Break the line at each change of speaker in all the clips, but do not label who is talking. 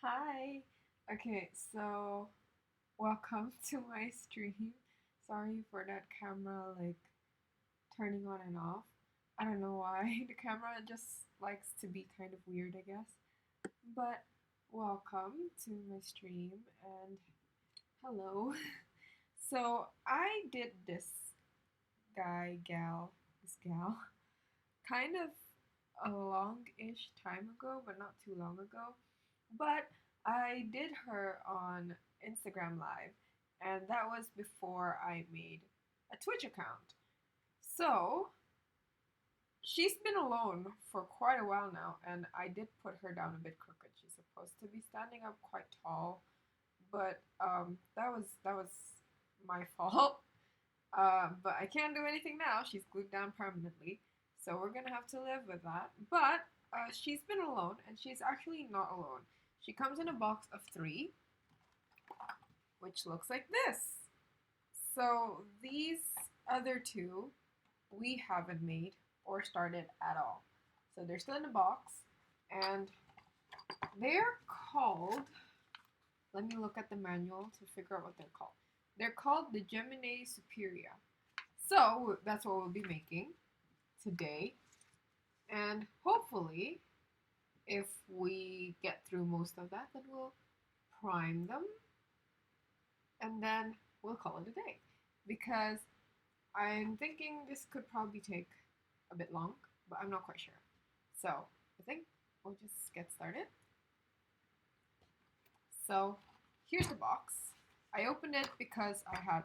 Hi. Okay, so welcome to my stream. Sorry for that camera like turning on and off. I don't know why. The camera just likes to be kind of weird, I guess. But welcome to my stream and hello. So I did this gal, kind of a long-ish time ago, but not too long ago. But I did her on Instagram Live, and that was before I made a Twitch account. So she's been alone for quite a while now, and I did put her down a bit crooked. She's supposed to be standing up quite tall, but that was my fault. But I can't do anything now. She's glued down permanently, so we're gonna have to live with that. But she's been alone, and she's actually not alone. She comes in a box of three, which looks like this. So these other two we haven't made or started at all. So they're still in the box, and they're called. Let me look at the manual to figure out what they're called. They're called the Gemini Superior. So that's what we'll be making today. And hopefully, if we get through most of that, then we'll prime them and then we'll call it a day. Because I'm thinking this could probably take a bit long, but I'm not quite sure. So I think we'll just get started. So here's the box. I opened it because I had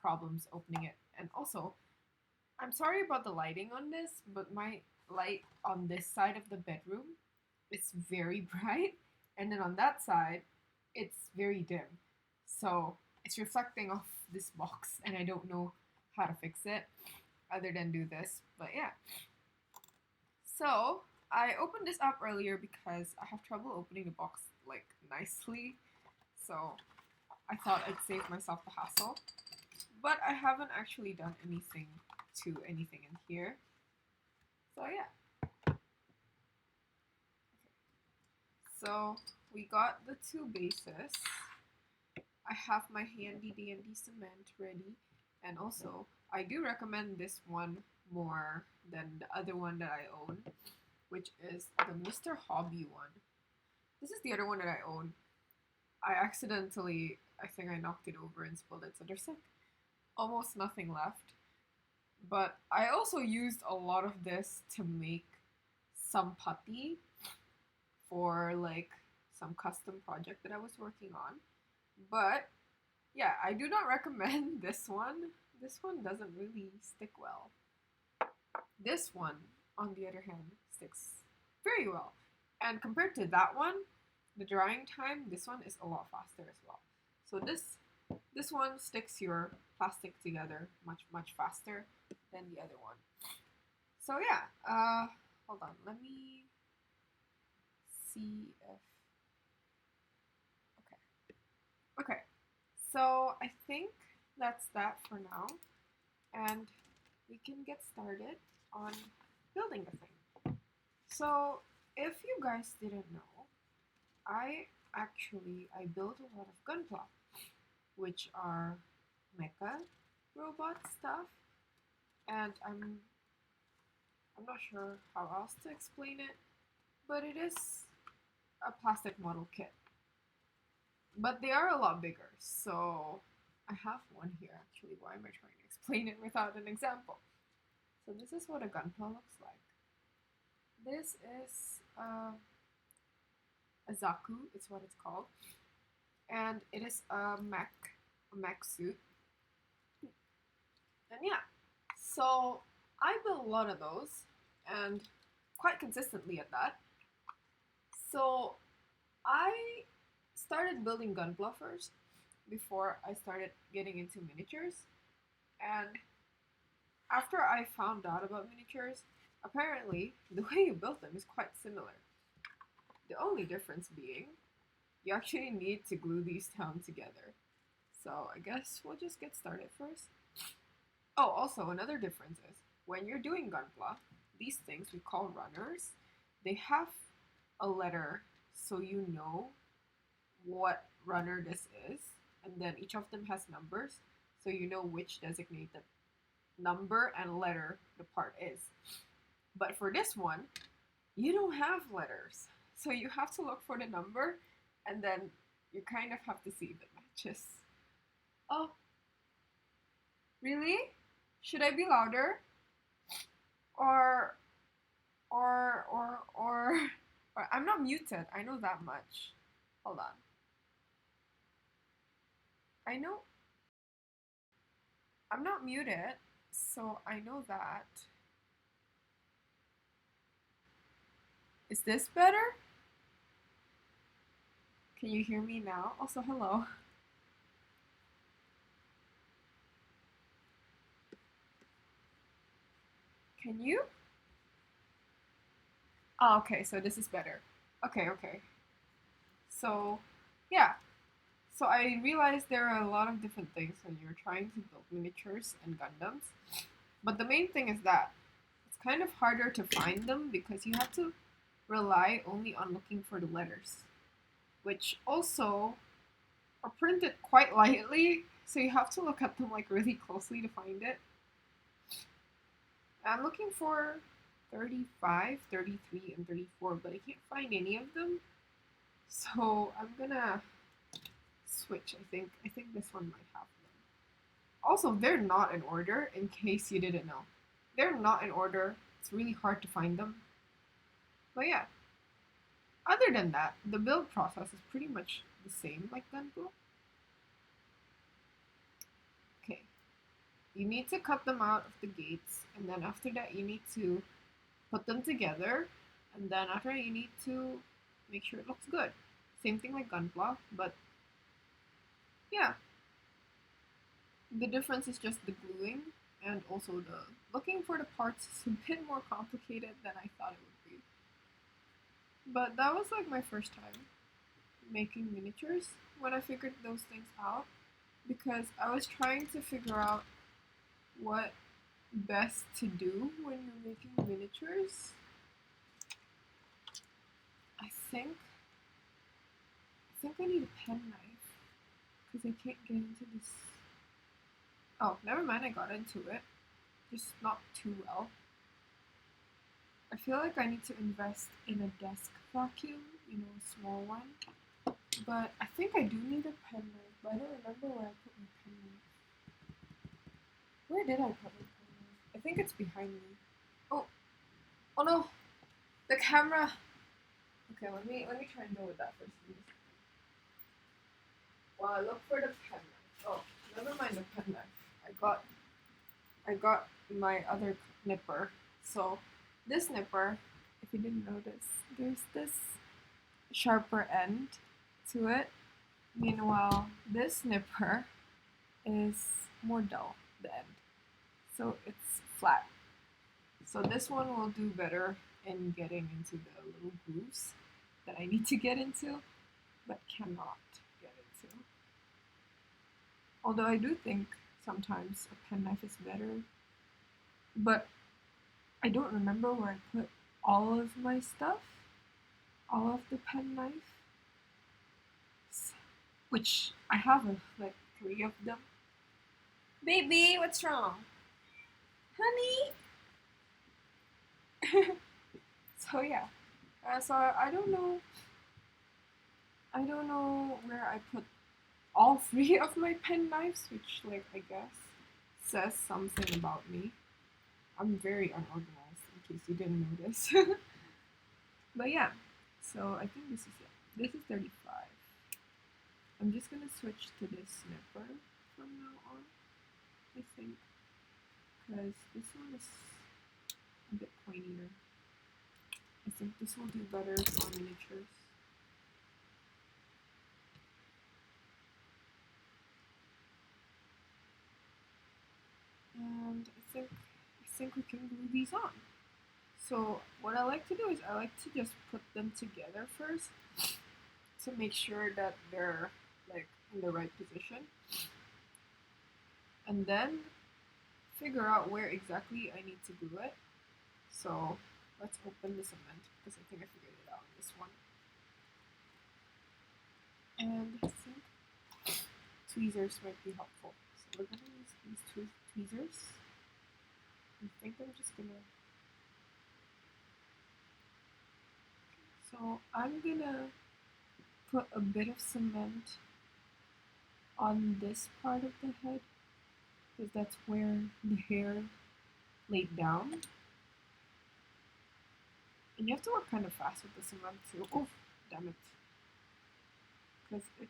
problems opening it. And also, I'm sorry about the lighting on this, but my light on this side of the bedroom is very bright. And then on that side, it's very dim. So it's reflecting off this box, and I don't know how to fix it other than do this. But yeah. So I opened this up earlier because I have trouble opening the box like nicely. So I thought I'd save myself the hassle. But I haven't actually done anything to anything in here. So yeah. So we got the two bases. I have my handy dandy cement ready. And also, I do recommend this one more than the other one that I own, which is the Mr. Hobby one. This is the other one that I own. I accidentally, I think I knocked it over and spilled it, so there's like almost nothing left. But I also used a lot of this to make some putty for like some custom project that I was working on. But yeah, I do not recommend this one. This one doesn't really stick well. This one, on the other hand, sticks very well. And compared to that one, the drying time, this one is a lot faster as well. So this one sticks your plastic together much faster than the other one. So yeah, hold on, let me see if okay. So I think that's that for now, and we can get started on building the thing. So if you guys didn't know, I built a lot of Gunpla, which are mecha robot stuff, and I'm not sure how else to explain it, but it is a plastic model kit. But they are a lot bigger, so I have one here actually. Why am I trying to explain it without an example? So this is what a Gunpla looks like. This is a Zaku, it's what it's called. And it is a mech suit. And yeah, so I built a lot of those, and quite consistently at that. So I started building Gunpla first before I started getting into miniatures. And after I found out about miniatures, apparently the way you build them is quite similar. The only difference being you actually need to glue these down together. So I guess we'll just get started first. Oh, also another difference is when you're doing Gunpla, these things we call runners, they have a letter so you know what runner this is, and then each of them has numbers, so you know which designated number and letter the part is. But for this one, you don't have letters, so you have to look for the number, and then you kind of have to see if it matches. Oh, really? Should I be louder? Or or I'm not muted. I know that much. Hold on. I know I'm not muted, so I know that. Is this better? Can you hear me now? Also, hello. Can you? Oh, okay, so this is better. Okay, okay. So, yeah. So I realized there are a lot of different things when you're trying to build miniatures and Gundams. But the main thing is that it's kind of harder to find them because you have to rely only on looking for the letters, which also are printed quite lightly, so you have to look at them like really closely to find it. I'm looking for 35, 33, and 34, but I can't find any of them. So I'm gonna switch, I think. I think this one might have them. Also, they're not in order, in case you didn't know. They're not in order. It's really hard to find them. But yeah, other than that, the build process is pretty much the same like Gunpla. Okay, you need to cut them out of the gates, and then after that you need to put them together, and then after that you need to make sure it looks good. Same thing like Gunpla, but yeah, the difference is just the gluing and also the looking for the parts is a bit more complicated than I thought it would be. But that was like my first time making miniatures when I figured those things out, because I was trying to figure out what best to do when you're making miniatures. I think I need a pen knife because I can't get into this. Oh, never mind, I got into it. Just not too well. I feel like I need to invest in a desk vacuum, you know, a small one. But I think I do need a pen knife, but I don't remember where I put my pen knife. Where did I put my pen knife? I think it's behind me. Oh, oh no, the camera. Okay, let me try and deal with that first. While I look for the pen knife. Oh, never mind the pen knife. I got my other nipper. So this nipper, if you didn't notice, there's this sharper end to it. Meanwhile, this nipper is more dull, the end. So it's flat. So this one will do better in getting into the little grooves that I need to get into, but cannot get into. Although I do think sometimes a pen knife is better, but I don't remember where I put all of my stuff, all of the pen knife, which I have like 3 of them. Baby, what's wrong? Honey? So yeah, so I don't know where I put all 3 of my pen knives, which like I guess says something about me. I'm very unorganized, in case you didn't notice. But yeah, so I think this is it. This is 35. I'm just gonna switch to this snipper from now on, I think, because this one is a bit pointier. I think this will do better for miniatures. And I think we can glue these on. So what I like to do is I like to just put them together first to make sure that they're like in the right position, and then figure out where exactly I need to glue it. So let's open the cement because I think I figured it out on this one. and I think tweezers might be helpful. So we're gonna use these tweezers. I think I'm just gonna. So I'm gonna put a bit of cement on this part of the head because that's where the hair laid down. And you have to work kind of fast with the cement too. Oh, damn it. Because I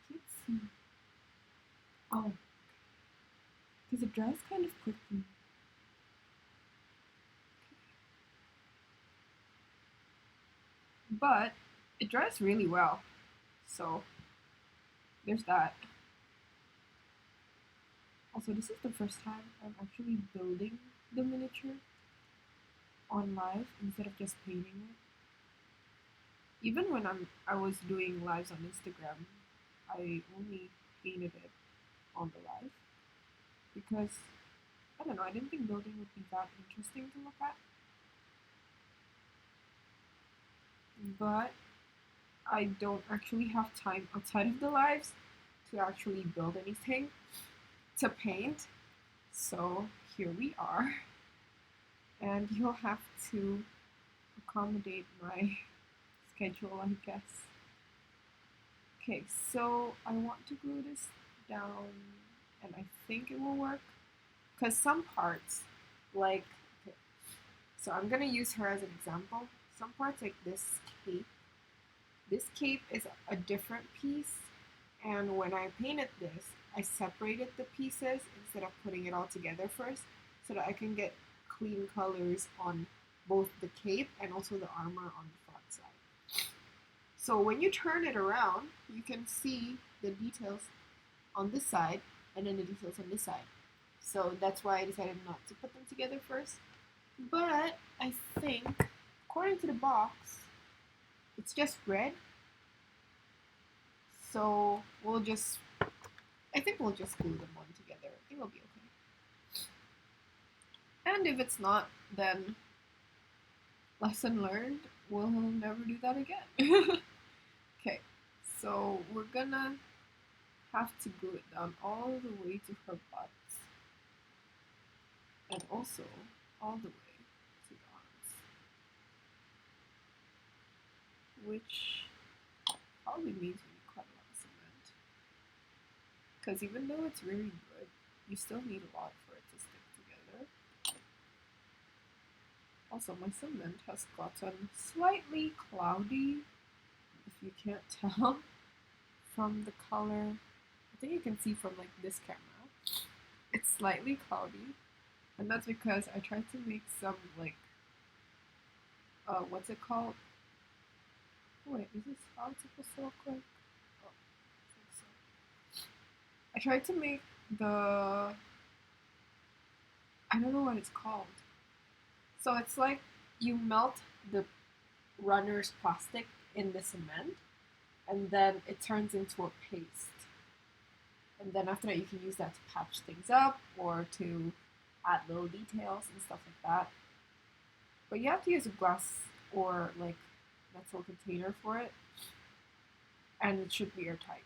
can't see. Oh, because it dries kind of quickly. But it dries really well. So there's that. Also, this is the first time I'm actually building the miniature on live instead of just painting it. Even when I was doing lives on Instagram, I only painted it on the live because I don't know, I didn't think building would be that interesting to look at. But I don't actually have time outside of the lives to actually build anything to paint. So here we are. And you'll have to accommodate my schedule, I guess. Okay, so I want to glue this down and I think it will work. Because some parts, like, okay, so I'm gonna use her as an example. Some parts like this cape is a different piece. And when I painted this, I separated the pieces instead of putting it all together first so that I can get clean colors on both the cape and also the armor on the front side. So when you turn it around, you can see the details on this side and then the details on this side. So that's why I decided not to put them together first. But I think, according to the box, it's just red. So I think we'll just glue them on together. I think it'll be okay. And if it's not, then lesson learned, we'll never do that again. Okay, so we're gonna have to glue it down all the way to her butt. And also all the way to the arms. Which probably means we need quite a lot of cement. Because even though it's really good, you still need a lot for it to stick together. Also, my cement has gotten slightly cloudy, if you can't tell from the color. I think you can see from like this camera. It's slightly cloudy, and that's because I tried to make some like, what's it called? Wait, is this how it's supposed to look like? Oh, I think so. I tried to make the, I don't know what it's called. So it's like you melt the runner's plastic in the cement and then it turns into a paste. And then after that you can use that to patch things up or to add little details and stuff like that. But you have to use a glass or like metal container for it. And it should be airtight.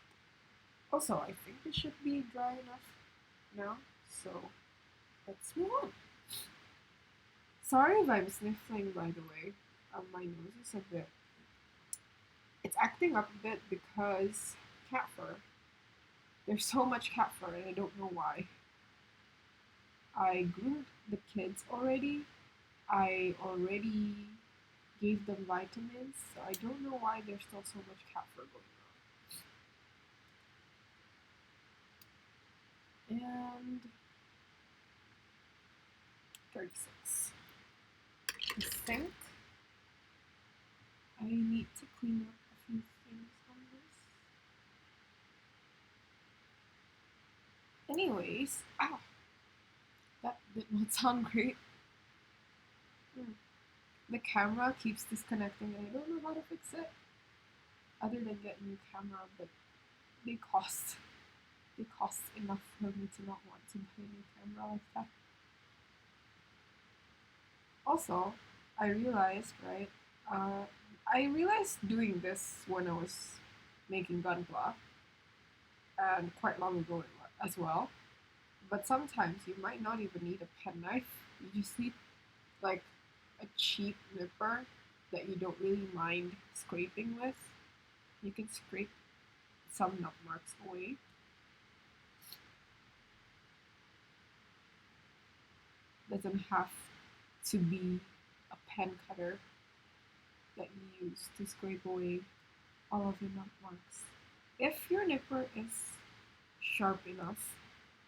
Also, I think it should be dry enough now. So let's move on. Sorry if I'm sniffling, by the way. My nose is a bit. It's acting up a bit because cat fur. There's so much cat fur, and I don't know why. I groomed the kids already. I already gave them vitamins, so I don't know why there's still so much cat fur going on. And 36. I think I need to clean up a few things on this. Anyways, ow, that did not sound great. The camera keeps disconnecting and I don't know how to fix it. Other than get a new camera, but they cost enough for me to not want to buy a new camera like that. Also, I realized, right? I realized doing this when I was making gunpla, and quite long ago as well. But sometimes you might not even need a penknife. You just need like a cheap nipper that you don't really mind scraping with. You can scrape some nut marks away. Doesn't have to be a pen cutter that you use to scrape away all of your nut marks. If your nipper is sharp enough,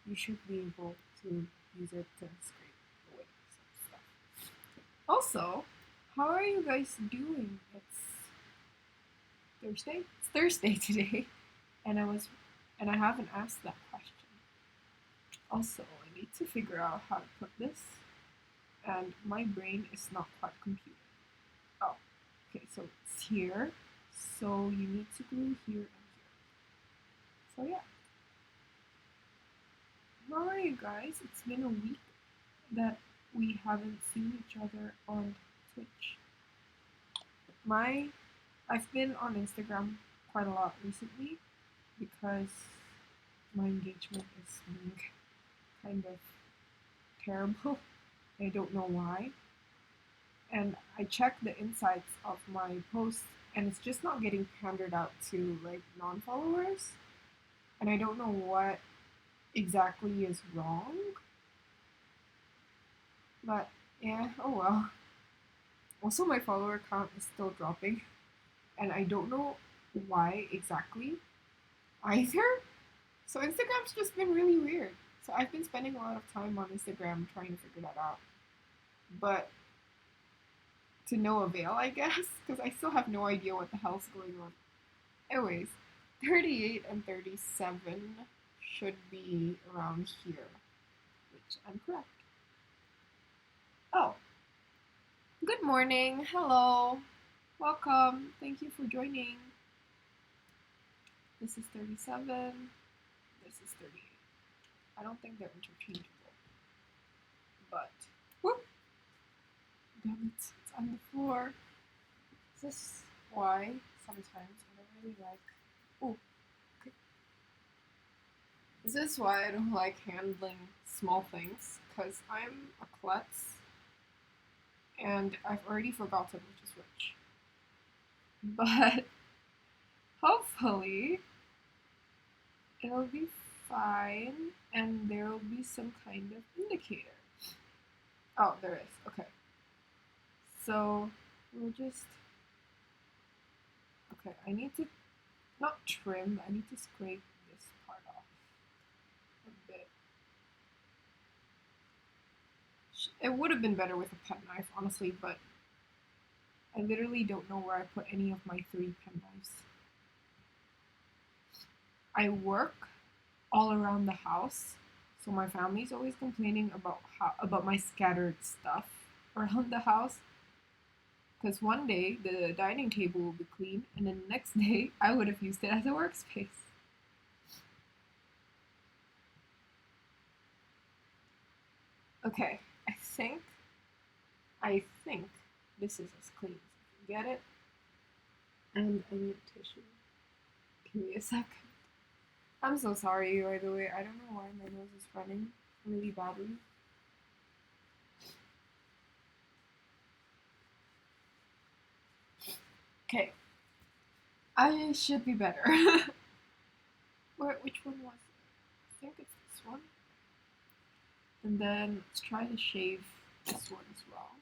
you should be able to use it to scrape away some stuff. Also, how are you guys doing? It's Thursday. It's Thursday today, and I haven't asked that question. Also, I need to figure out how to put this, and my brain is not quite computing. Oh, okay, so it's here. So you need to glue here and here. So yeah. How are you guys? It's been a week that we haven't seen each other on Twitch. I've been on Instagram quite a lot recently because my engagement is being kind of terrible. I don't know why. And I check the insights of my posts and it's just not getting pandered out to like non-followers. And I don't know what exactly is wrong. But yeah, oh well. Also, my follower count is still dropping, and I don't know why exactly either. So Instagram's just been really weird. So I've been spending a lot of time on Instagram trying to figure that out. But to no avail, I guess, because I still have no idea what the hell's going on. Anyways, 38 and 37 should be around here, which I'm correct. Oh, good morning. Hello. Welcome. Thank you for joining. This is 37. This is 38. I don't think they're interchangeable. But, whoop! Damn it, it's on the floor. Is this why sometimes I don't really like. Oh, okay. This is why I don't like handling small things, because I'm a klutz and I've already forgotten which is which. But hopefully it'll be fine and there will be some kind of indicator. Oh, there is. Okay. So we'll just. Okay, I need to not trim, I need to scrape this part off a bit. It would have been better with a penknife, honestly, but I literally don't know where I put any of my 3 penknives. I work all around the house, so my family's always complaining about my scattered stuff around the house. Because one day the dining table will be clean, and then the next day I would have used it as a workspace. Okay, I think this is as clean as I can get it. And I need tissue. Give me a second. I'm so sorry, by the way. I don't know why my nose is running really badly. Okay. I should be better. Which one was it? I think it's this one. And then let's try to shave this one as well.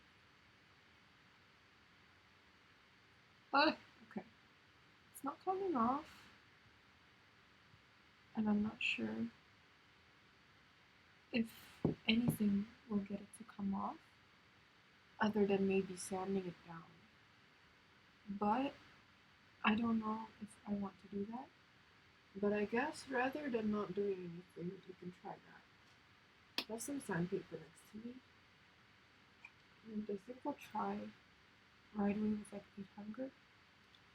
Okay. It's not coming off. And I'm not sure if anything will get it to come off other than maybe sanding it down. But I don't know if I want to do that. But I guess rather than not doing anything, you can try that. I have some sandpaper next to me. And I think I'll try right away with like 800.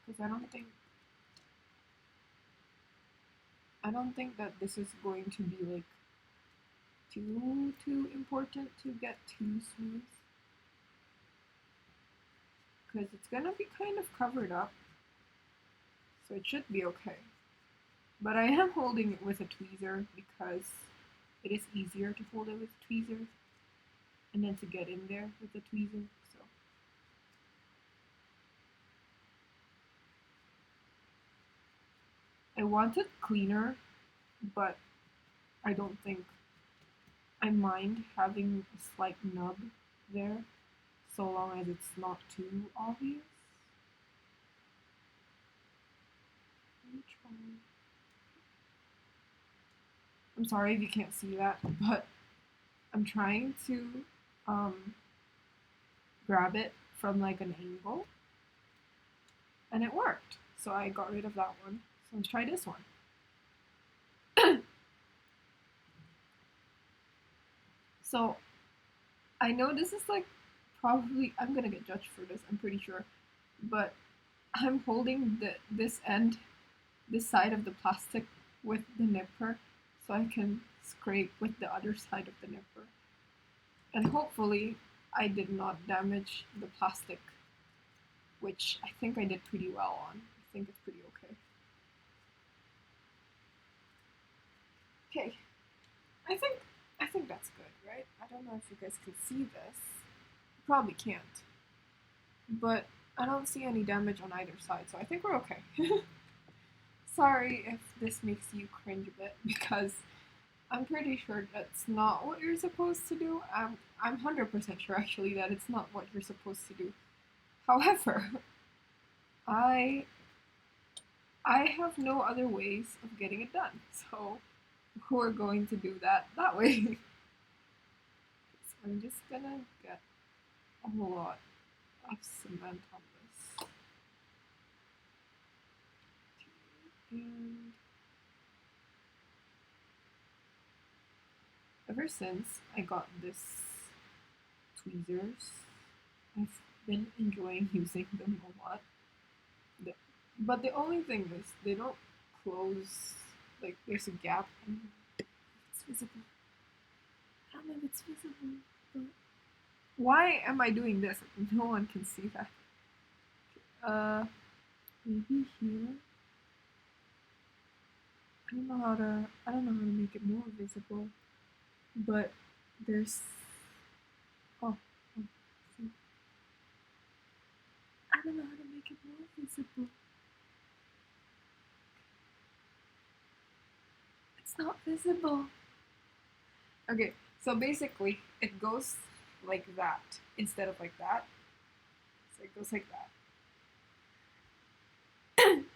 Because I don't think that this is going to be like too important to get too smooth. Because it's gonna be kind of covered up. So it should be okay. But I am holding it with a tweezer because it is easier to hold it with tweezers and then to get in there with the tweezer. So I want it cleaner, but I don't think I mind having a slight nub there, so long as it's not too obvious. Let me try. I'm sorry if you can't see that, but I'm trying to um, grab it from like an angle, and it worked. So I got rid of that one. So let's try this one. So I know this is like probably I'm gonna get judged for this. I'm pretty sure, but I'm holding this end, this side of the plastic with the nipper, so I can scrape with the other side of the nipper, and hopefully I did not damage the plastic, which I think I did pretty well on. I think it's pretty okay. Okay, I think I think that's good, right? I don't know if you guys can see this. You probably can't, but I don't see any damage on either side, so I think we're okay. Sorry if this makes you cringe a bit because I'm pretty sure that's not what you're supposed to do. I'm 100% sure actually that it's not what you're supposed to do. However, I I have no other ways of getting it done, so we're going to do that way. So I'm just gonna get a lot of cement on this. And ever since I got this tweezers, I've been enjoying using them a lot. But the only thing is they don't close, like there's a gap and it's visible. I don't know if it's visible, but why am I doing this? No one can see that. Maybe here. I don't know how to make it more visible, but there's oh, see. I don't know how to make it more visible. It's not visible. Okay, so basically it goes like that instead of like that. So it goes like that.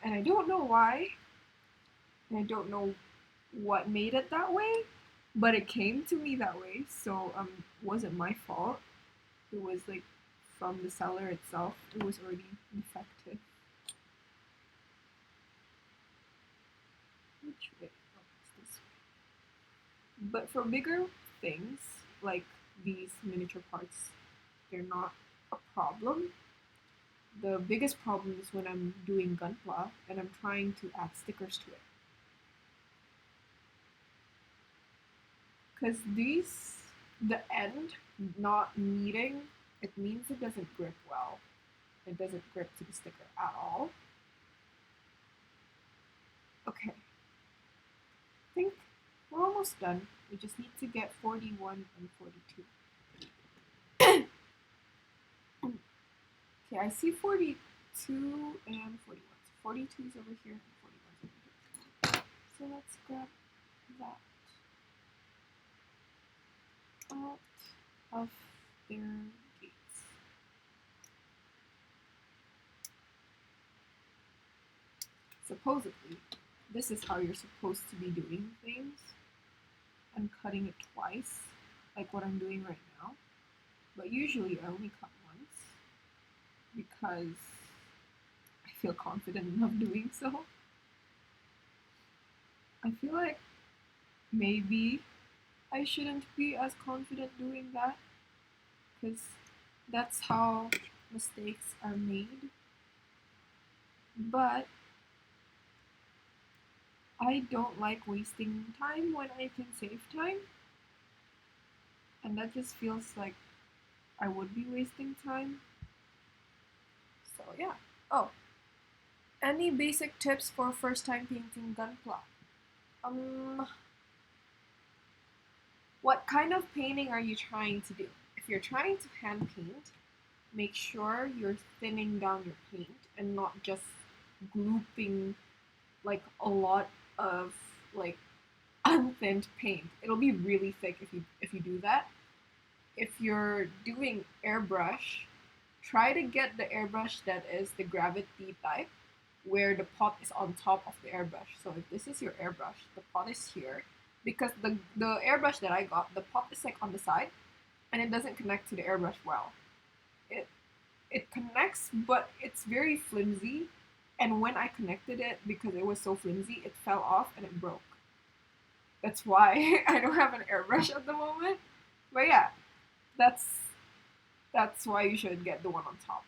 And I don't know why, and I don't know what made it that way, but it came to me that way, so wasn't my fault. It was like from the seller itself. It was already defective. Which way? Oh, it's this way. But for bigger things, like these miniature parts, they're not a problem. The biggest problem is when I'm doing Gunpla and I'm trying to add stickers to it. Because the end not meeting, it means it doesn't grip well. It doesn't grip to the sticker at all. Okay, I think we're almost done. We just need to get 41 and 42. Okay, I see 42 and 41. So 42 is over here and 41 is over here. So let's grab that out of their gates. Supposedly, this is how you're supposed to be doing things. I'm cutting it twice, like what I'm doing right now. But usually I only cut once because I feel confident enough doing so. I feel like maybe I shouldn't be as confident doing that because that's how mistakes are made. But I don't like wasting time when I can save time. And that just feels like I would be wasting time. So yeah. Oh, Any basic tips for first time painting Gunpla? Um, what kind of painting are you trying to do? If you're trying to hand paint, make sure you're thinning down your paint and not just glooping like a lot of like unthinned paint. It'll be really thick if you do that. If you're doing airbrush, try to get the airbrush that is the gravity type where the pot is on top of the airbrush. So if this is your airbrush, the pot is here because the airbrush that I got, the pot is like on the side and it doesn't connect to the airbrush well. It it connects but it's very flimsy and when I connected it because it was so flimsy, it fell off and it broke. That's why I don't have an airbrush at the moment. But yeah, that's that's why you should get the one on top.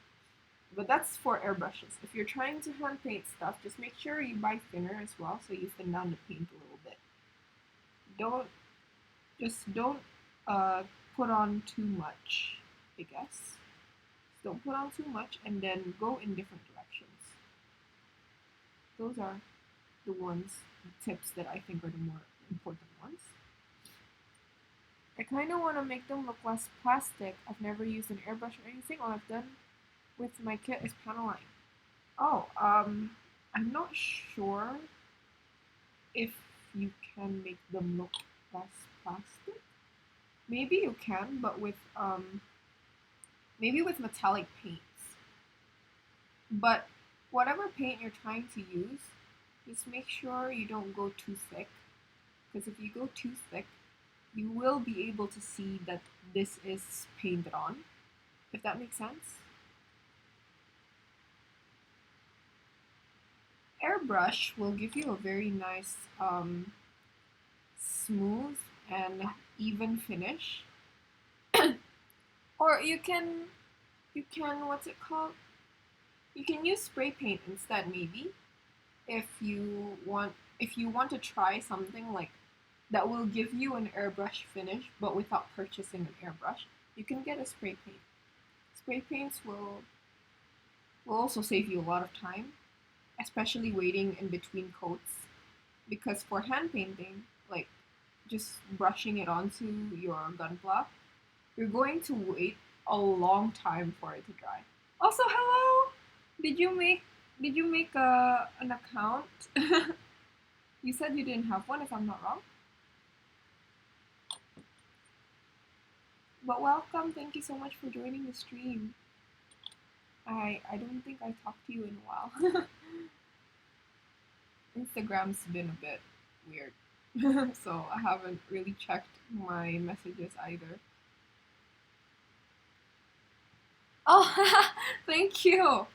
But that's for airbrushes. If you're trying to hand paint stuff, just make sure you buy thinner as well so you thin down the paint a little bit. Don't don't uh, put on too much, I guess. Don't put on too much and then go in different directions. Those are the tips that I think are the more important ones. I kind of want to make them look less plastic. I've never used an airbrush or anything. All I've done with my kit is panel line. Oh, I'm not sure if you can make them look less plastic. Maybe you can, but with maybe with metallic paints. But whatever paint you're trying to use, just make sure you don't go too thick. Because if you go too thick, you will be able to see that this is painted on, if that makes sense. Airbrush will give you a very nice smooth and even finish. Or you can what's it called? You can use spray paint instead maybe if you want to try something like that will give you an airbrush finish but without purchasing an airbrush, you can get a spray paint. Spray paints will also save you a lot of time, especially waiting in between coats. Because for hand painting, like just brushing it onto your gunpla, you're going to wait a long time for it to dry. Also, hello. Did you make an account? You said you didn't have one, if I'm not wrong. But welcome. Thank you so much for joining the stream. I don't think I talked to you in a while. Instagram's been a bit weird, so I haven't really checked my messages either. Oh, thank you.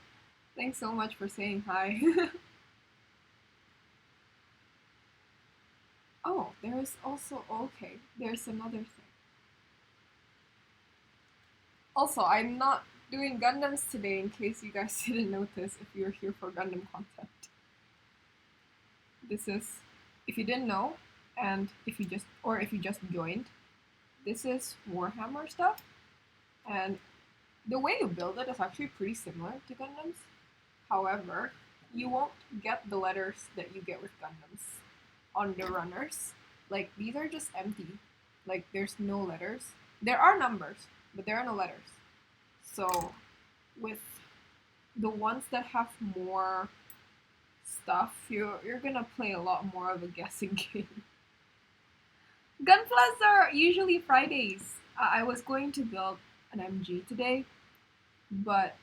Thanks so much for saying hi. Oh, there's also okay. There's another thing. Also, I'm not doing Gundams today in case you guys didn't notice if you're here for Gundam content. This is if you didn't know and if you just joined, this is Warhammer stuff and the way you build it is actually pretty similar to Gundams. However, you won't get the letters that you get with Gundams on the runners. Like these are just empty. Like there's no letters. There are numbers, but there are no letters. So with the ones that have more stuff, you're gonna play a lot more of a guessing game. Gunplas are usually Fridays. I was going to build an MG today, but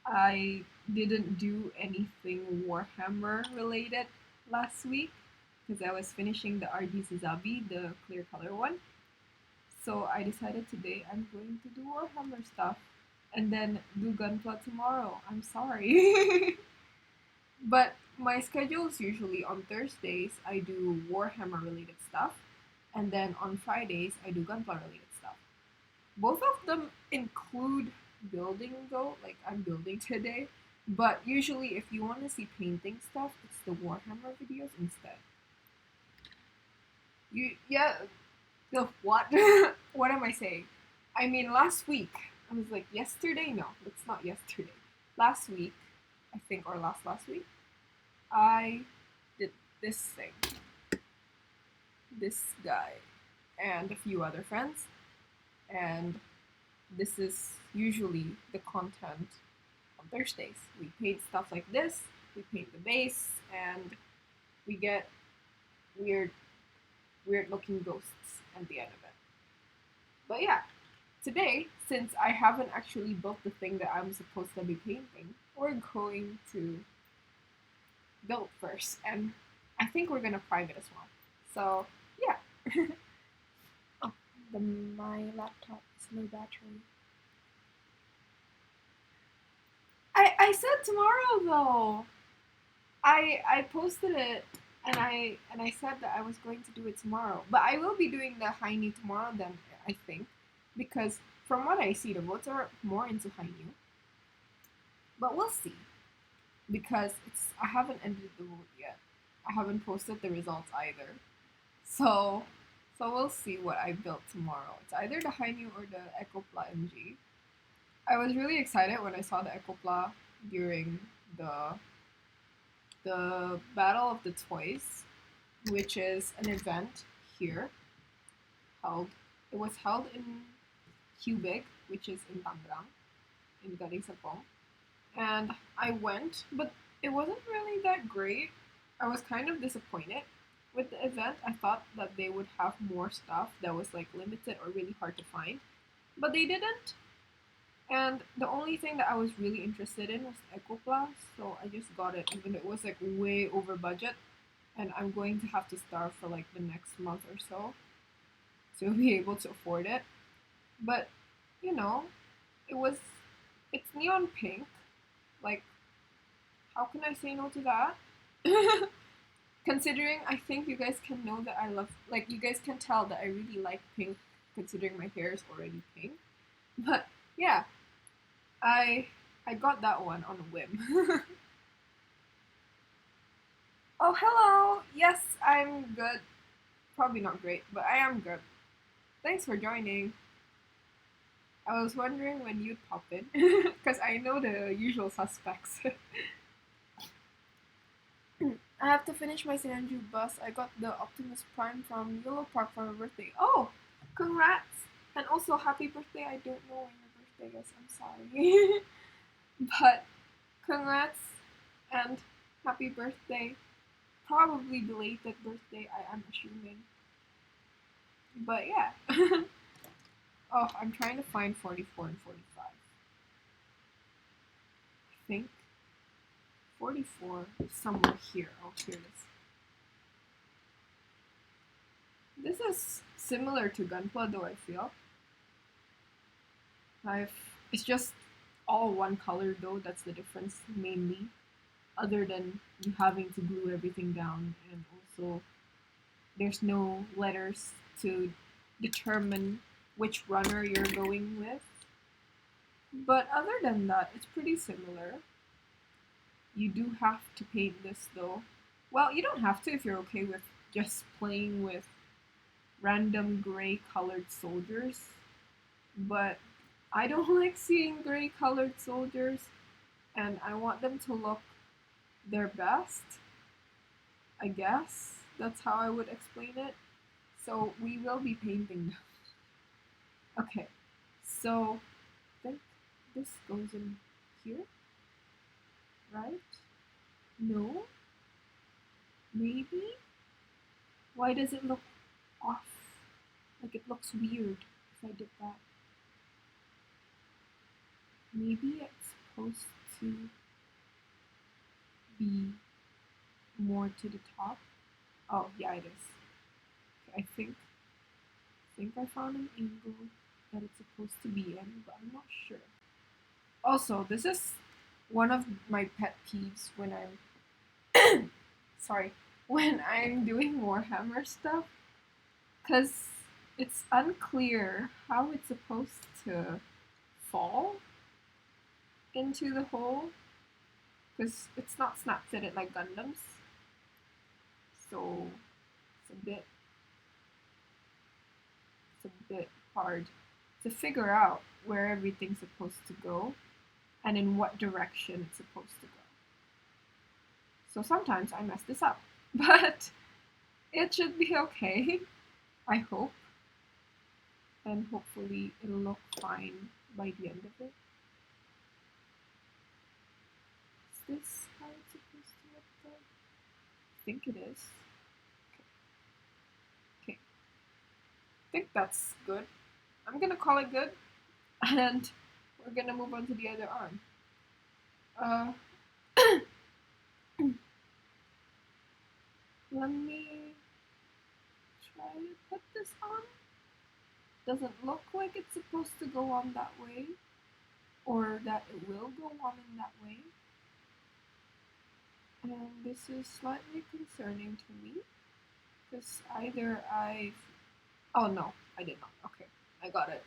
I didn't do anything Warhammer related last week because I was finishing the RG Suzabi, the clear color one. So I decided today I'm going to do Warhammer stuff and then do Gunpla tomorrow. I'm sorry. But my schedule is usually on Thursdays I do Warhammer related stuff and then on Fridays I do Gunpla related stuff. Both of them include building though, like I'm building today. But usually if you want to see painting stuff, it's the Warhammer videos instead. You yeah, the what? What am I saying? I mean last week. I was like yesterday? No, it's not yesterday. Last week I think, or last week, I did this thing. This guy and a few other friends, and this is usually the content on Thursdays. We paint stuff like this, we paint the base, and we get weird looking ghosts at the end of it. But yeah, today, since I haven't actually built the thing that I'm supposed to be painting, we're going to build first, and I think we're gonna private as well. So yeah. Oh, my laptop is low battery. I said tomorrow though. I posted it and I said that I was going to do it tomorrow. But I will be doing the Hainu tomorrow then, I think. Because from what I see, the votes are more into Hainu. But we'll see. Because I haven't ended the vote yet. I haven't posted the results either. So we'll see what I built tomorrow. It's either the Hainu or the Ecopla MG. I was really excited when I saw the Ecopla during the Battle of the Toys, which is an event here held. It was held in Cubig, which is in Tangerang, in Gading Serpong, and I went, but it wasn't really that great. I was kind of disappointed with the event. I thought that they would have more stuff that was like limited or really hard to find, but they didn't. And the only thing that I was really interested in was Ecopla, so I just got it, even though it was like way over budget, and I'm going to have to starve for like the next month or so to be able to afford it. But you know, it was it's neon pink. Like, how can I say no to that? Considering I think you guys can know that I love, like, you guys can tell that I really like pink, considering my hair is already pink. But yeah, I I got that one on a whim. Oh, hello. Yes, I'm good. Probably not great, but I am good. Thanks for joining. I was wondering when you'd pop in, because I know the usual suspects. I have to finish my St. Andrew bus. I got the Optimus Prime from Yellow Park for my birthday. Oh, congrats! And also, happy birthday. I don't know when your birthday is. I'm sorry. But congrats and happy birthday. Probably belated birthday, I am assuming. But yeah. Oh, I'm trying to find 44 and 45. I think 44 is somewhere here. Oh, here it is. This is similar to Gunpla, though, I feel. It's just all one color, though. That's the difference, mainly. Other than you having to glue everything down, and also there's no letters to determine which runner you're going with. But other than that, it's pretty similar. You do have to paint this though. Well, you don't have to if you're okay with just playing with random gray colored soldiers. But I don't like seeing gray colored soldiers, and I want them to look their best. I guess that's how I would explain it. So we will be painting them. Okay, so I think this goes in here, right? No? Maybe? Why does it look off? Like it looks weird if I did that. Maybe it's supposed to be more to the top. Oh, yeah, it is. Okay, I think I found an angle that it's supposed to be in, but I'm not sure. Also, this is one of my pet peeves when I'm sorry, when I'm doing Warhammer stuff, because it's unclear how it's supposed to fall into the hole, because it's not snap fitted like Gundams, so it's a bit hard to figure out where everything's supposed to go and in what direction it's supposed to go. So sometimes I mess this up, but it should be okay, I hope, and hopefully it'll look fine by the end of it. Is this how it's supposed to look though? I think it is. Okay. I think that's good. I'm gonna call it good, and we're gonna move on to the other arm. Uh, let me try to put this on. Doesn't look like it's supposed to go on that way, or that it will go on in that way. And this is slightly concerning to me, because either I've... Oh no, I did not. Okay, I got it.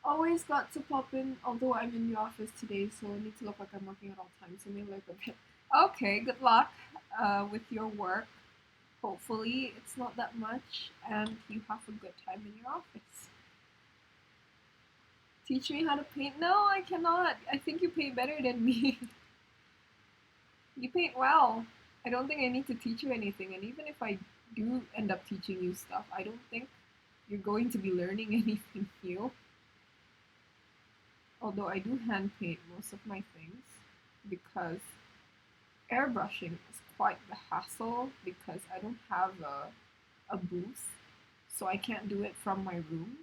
Always got to pop in, although I'm in the office today, so I need to look like I'm working at all times, so maybe like a bit. Okay, good luck with your work. Hopefully it's not that much and you have a good time in your office. Teach me how to paint? No, I cannot. I think you paint better than me. You paint well. I don't think I need to teach you anything, and even if I do end up teaching you stuff, I don't think you're going to be learning anything new. Although I do hand paint most of my things because airbrushing is quite the hassle because I don't have a booth, so I can't do it from my room.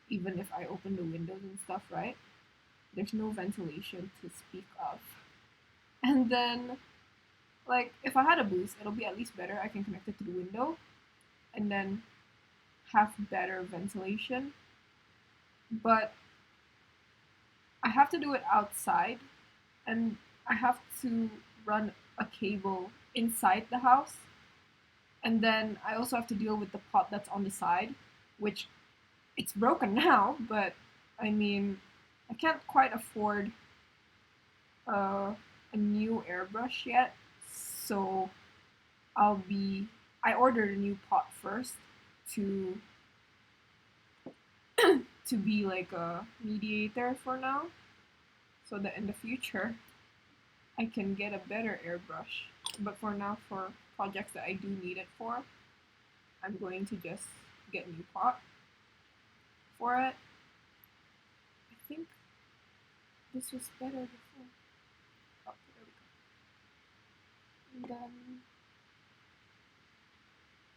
Even if I open the windows and stuff, right? There's no ventilation to speak of. And then, like, if I had a booth, it'll be at least better. I can connect it to the window and then have better ventilation. But I have to do it outside, and I have to run a cable inside the house. And then I also have to deal with the pot that's on the side, which it's broken now, but I mean, I can't quite afford a new airbrush yet, so I ordered a new pot first to to be like a mediator for now, so that in the future I can get a better airbrush. But for now, for projects that I do need it for, I'm going to just get a new pot for it. I think this was better before. Oh, there we go. And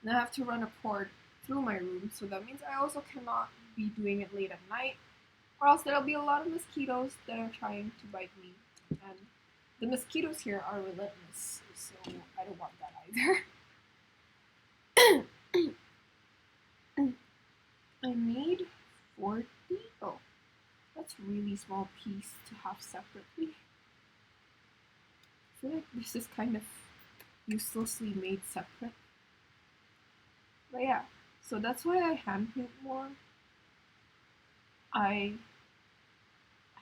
then I have to run a cord through my room, so that means I also cannot be doing it late at night, or else there'll be a lot of mosquitoes that are trying to bite me. And the mosquitoes here are relentless, so I don't want that either. I need 40. Oh, that's a really small piece to have separately. I feel like this is kind of uselessly made separate. But yeah, so that's why I hand paint more. I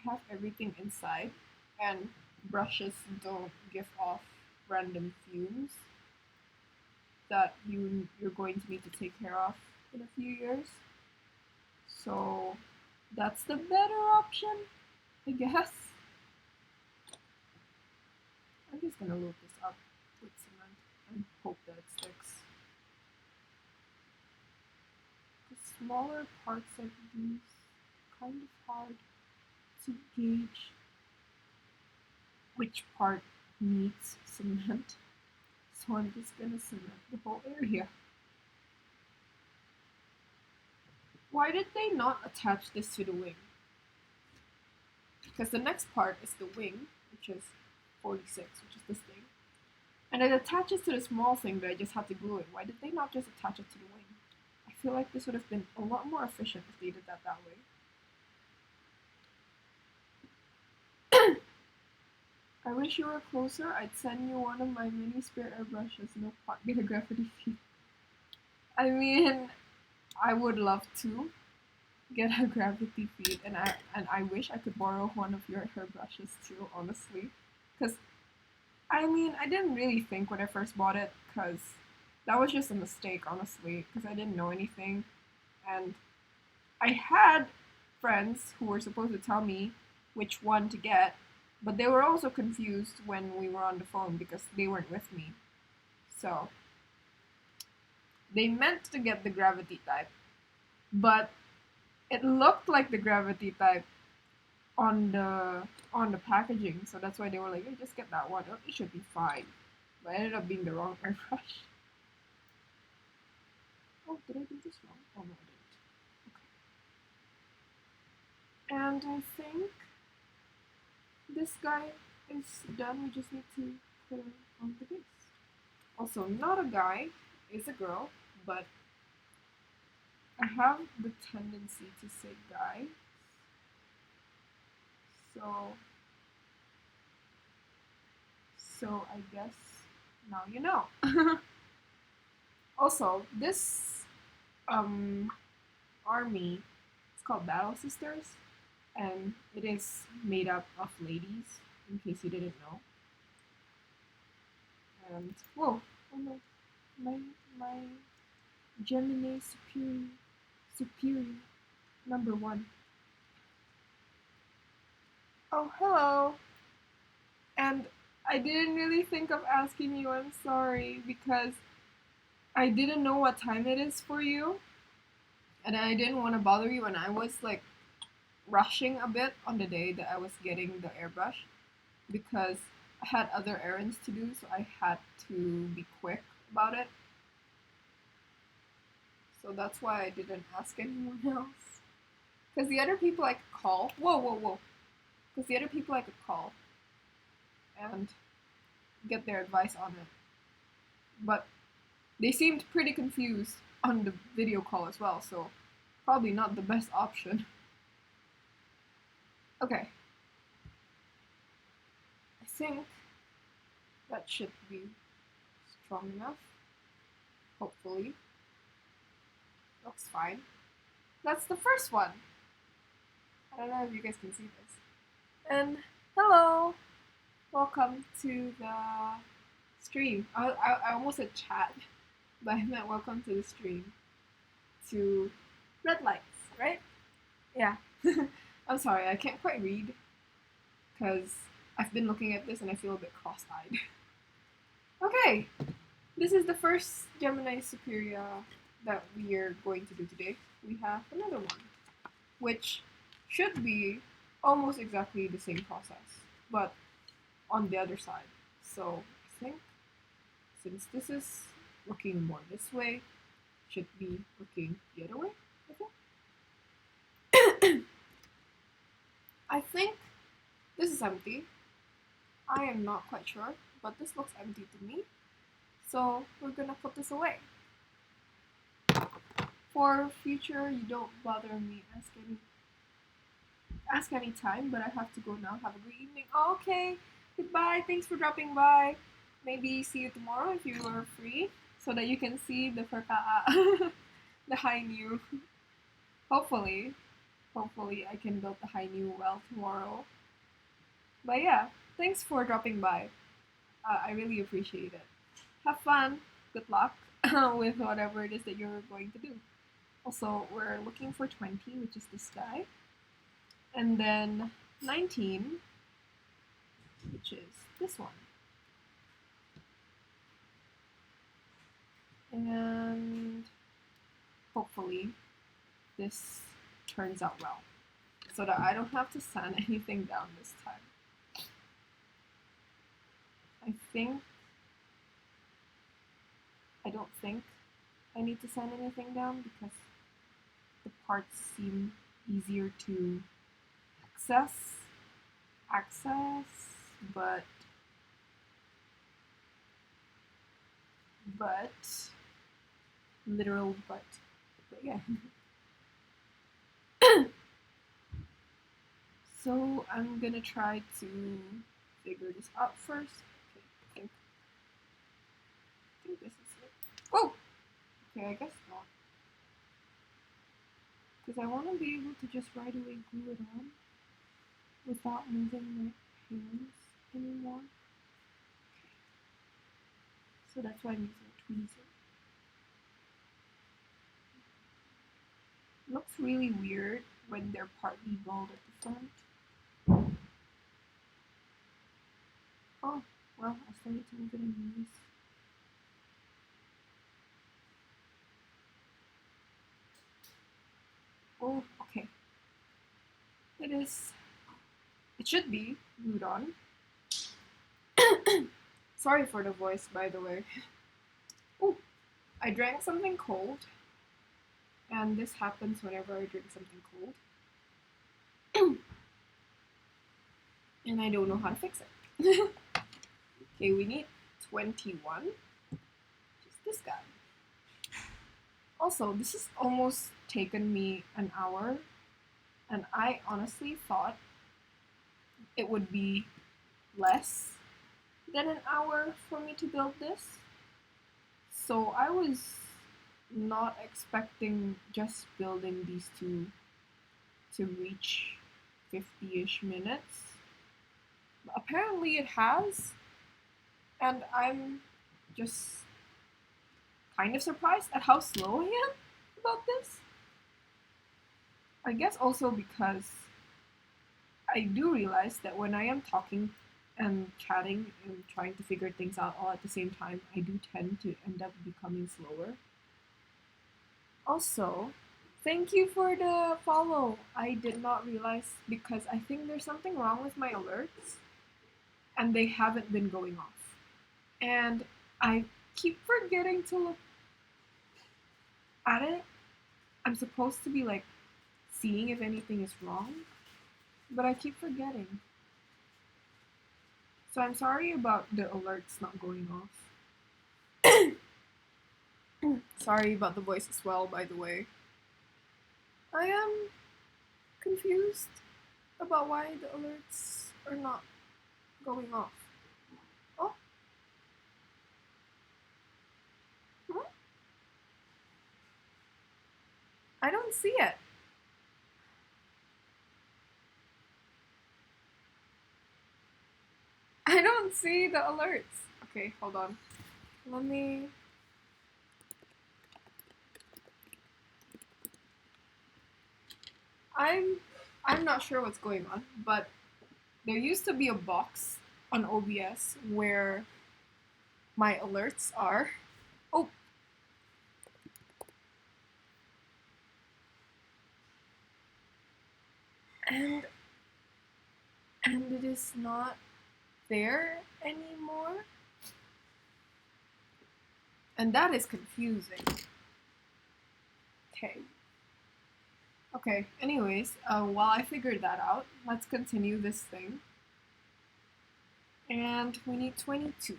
have everything inside, and brushes don't give off random fumes that you're going to need to take care of in a few years. So that's the better option, I guess. I'm just gonna load this up with cement and hope that it sticks. The smaller parts of these kind of hard to gauge which part needs cement. So I'm just gonna cement the whole area. Why did they not attach this to the wing? Because the next part is the wing, which is 46, which is this thing. And it attaches to the small thing, but I just had to glue it. Why did they not just attach it to the wing? I feel like this would have been a lot more efficient if they did that way. I wish you were closer. I'd send you one of my mini spare airbrushes. No pot, get a graffiti feed. I mean, I would love to get a gravity feed, and I wish I could borrow one of your hairbrushes too, honestly, because I mean I didn't really think when I first bought it, because that was just a mistake, honestly, because I didn't know anything, and I had friends who were supposed to tell me which one to get, But they were also confused when we were on the phone because they weren't with me. So they meant to get the gravity type, but it looked like the gravity type on the packaging, so that's why they were like, hey, just get that one. It should be fine. But it ended up being the wrong airbrush. Oh, did I do this wrong? Oh no, I didn't. Okay. And I think this guy is done. We just need to put him on the base. Also, not a guy, it's a girl, but I have the tendency to say guy. So I guess now you know. Also, this army is called Battle Sisters, and it is made up of ladies, in case you didn't know. And whoa, oh no, my Gemini superior number one. Oh, hello. And I didn't really think of asking you. I'm sorry because I didn't know what time it is for you, and I didn't want to bother you. And I was like rushing a bit on the day that I was getting the airbrush because I had other errands to do, so I had to be quick about it. So that's why I didn't ask anyone else. Because the other people I could call, whoa. Because the other people I could call and get their advice on it. But they seemed pretty confused on the video call as well, so probably not the best option. Okay. I think that should be strong enough. Hopefully. Looks fine. That's the first one. I don't know if you guys can see this. And hello! Welcome to the stream. I almost said chat, but I meant welcome to the stream. To red lights, right? Yeah. I'm sorry, I can't quite read because I've been looking at this and I feel a bit cross-eyed. Okay, this is the first Gemini Superior that we are going to do today. We have another one, which should be almost exactly the same process, but on the other side. So I think since this is looking more this way, should be looking the other way, I think. I think this is empty. I am not quite sure, but this looks empty to me. So we're gonna put this away. For future, you don't bother me ask any time, but I have to go now. Have a great evening. Oh, okay, goodbye. Thanks for dropping by. Maybe see you tomorrow if you are free, so that you can see the Furkaa, the Hainyu. Hopefully, I can build the Hainyu well tomorrow. But yeah, thanks for dropping by. I really appreciate it. Have fun. Good luck with whatever it is that you're going to do. Also, we're looking for 20, which is this guy. And then 19, which is this one. And hopefully this turns out well, so that I don't have to sand anything down this time. I don't think I need to sand anything down because the parts seem easier to access, but literal but yeah. So I'm gonna try to figure this out first. Okay, I think this is it. Oh! Okay, I guess not. Because I want to be able to just right away glue it on without moving my hands anymore. Okay. So that's why I'm using a tweezer. It looks really weird when they're partly bald at the front. Oh, well, I still need to move it anyways. Oh, okay. It is. It should be glued on. Sorry for the voice, by the way. Oh, I drank something cold, and this happens whenever I drink something cold. And I don't know how to fix it. Okay, we need 21. Just this guy. Also, this has almost taken me an hour, and I honestly thought it would be less than an hour for me to build this. So I was not expecting just building these two to reach 50-ish minutes. But apparently it has, and I'm just kind of surprised at how slow I am about this. I guess also because I do realize that when I am talking and chatting and trying to figure things out all at the same time, I do tend to end up becoming slower. Also, thank you for the follow. I did not realize because I think there's something wrong with my alerts and they haven't been going off. And I keep forgetting to look at it. I'm supposed to be like seeing if anything is wrong, but I keep forgetting. So I'm sorry about the alerts not going off. Sorry about the voice as well, by the way. I am confused about why the alerts are not going off. Oh, huh? I don't see it. I don't see the alerts. Okay, hold on. Let me. I'm I'm not sure what's going on, but there used to be a box on OBS where my alerts are. Oh, and and it is not there anymore. And that is confusing. Okay. Okay, anyways, while I figured that out, let's continue this thing. And we need 22,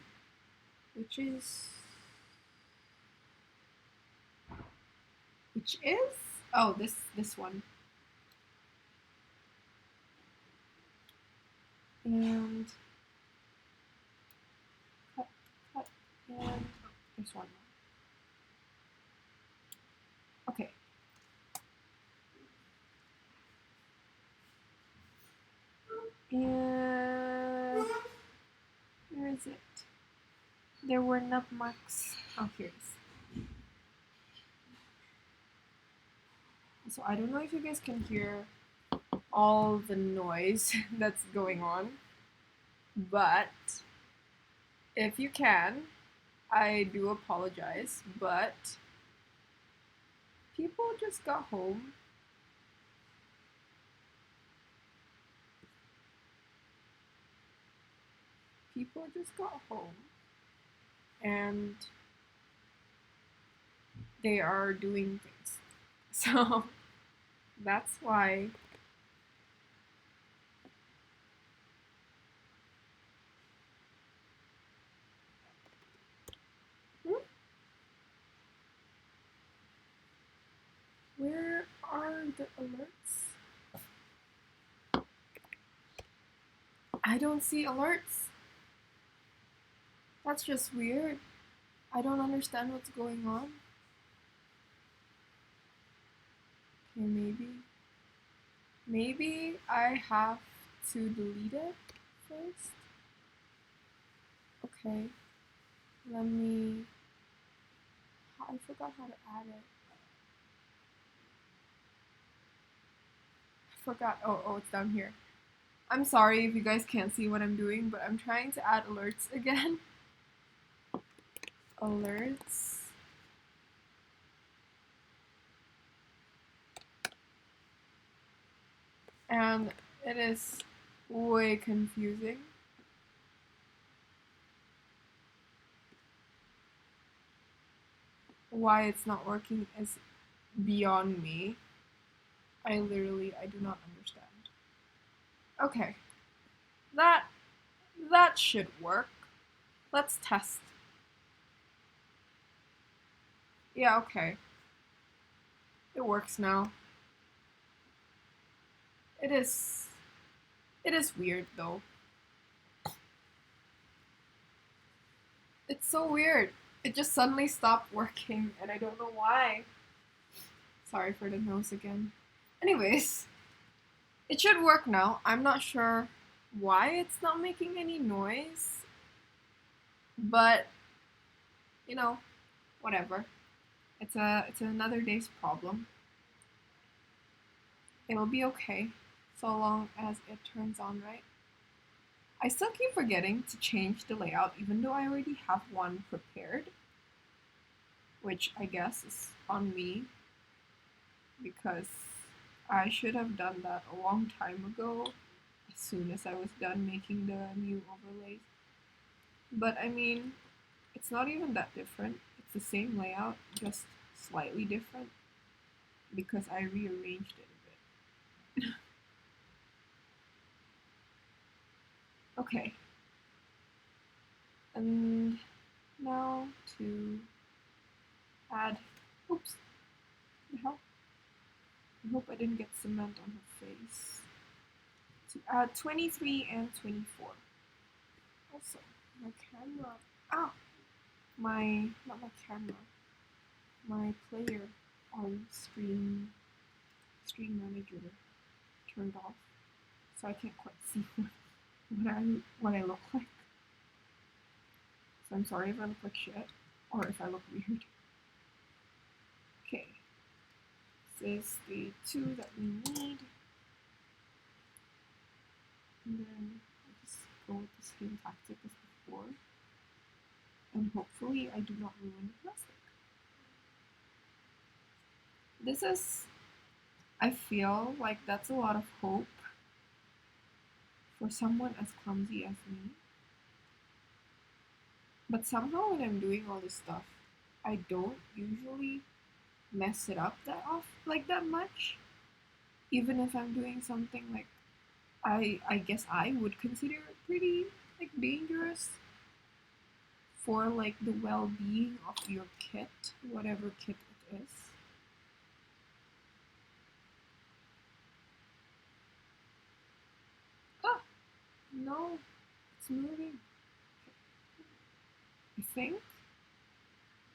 which is. Which is? Oh, this one. And cut, cut, and oh, there's one more. Okay. And where is it? There were nub marks. Oh, here it is. So I don't know if you guys can hear all the noise that's going on, but if you can, I do apologize, but people just got home. People just got home and they are doing things. So that's why. Hmm? Where are the alerts? I don't see alerts. That's just weird. I don't understand what's going on. Okay, maybe I have to delete it first. Okay, let me. I forgot how to add it. I forgot. Oh, it's down here. I'm sorry if you guys can't see what I'm doing, but I'm trying to add alerts again. Alerts. And it is way confusing. Why it's not working is beyond me. I do not understand. Okay. That that should work. Let's test. Yeah, okay. It works now. It is weird though. It's so weird. It just suddenly stopped working and I don't know why. Sorry for the nose again. Anyways, it should work now. I'm not sure why it's not making any noise, but you know, whatever. It's another day's problem. It'll be okay so long as it turns on right. I still keep forgetting to change the layout even though I already have one prepared, which I guess is on me because I should have done that a long time ago as soon as I was done making the new overlays. But I mean, it's not even that different. It's the same layout, just slightly different because I rearranged it a bit. Okay. And now to add, oops, the hell? I hope I didn't get cement on her face. To add 23 and 24. Also, my camera, not my camera, my player on Stream Manager turned off, so I can't quite see what I look like. So I'm sorry if I look like shit, or if I look weird. Okay, this is the 2 that we need. And then I just go with the same tactic as before. And hopefully I do not ruin the plastic. This is, I feel like that's a lot of hope for someone as clumsy as me. But somehow when I'm doing all this stuff, I don't usually mess it up that much. Even if I'm doing something like I guess I would consider it pretty like dangerous for like the well-being of your kit, whatever kit it is. Ah, no, it's moving. I think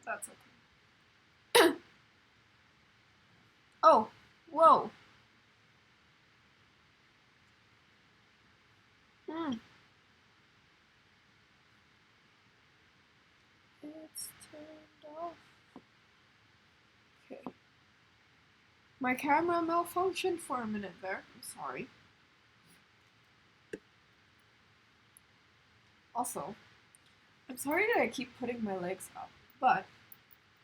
that's okay. Oh, whoa. Hmm. It's turned off. Okay. My camera malfunctioned for a minute there. I'm sorry. Also, I'm sorry that I keep putting my legs up, but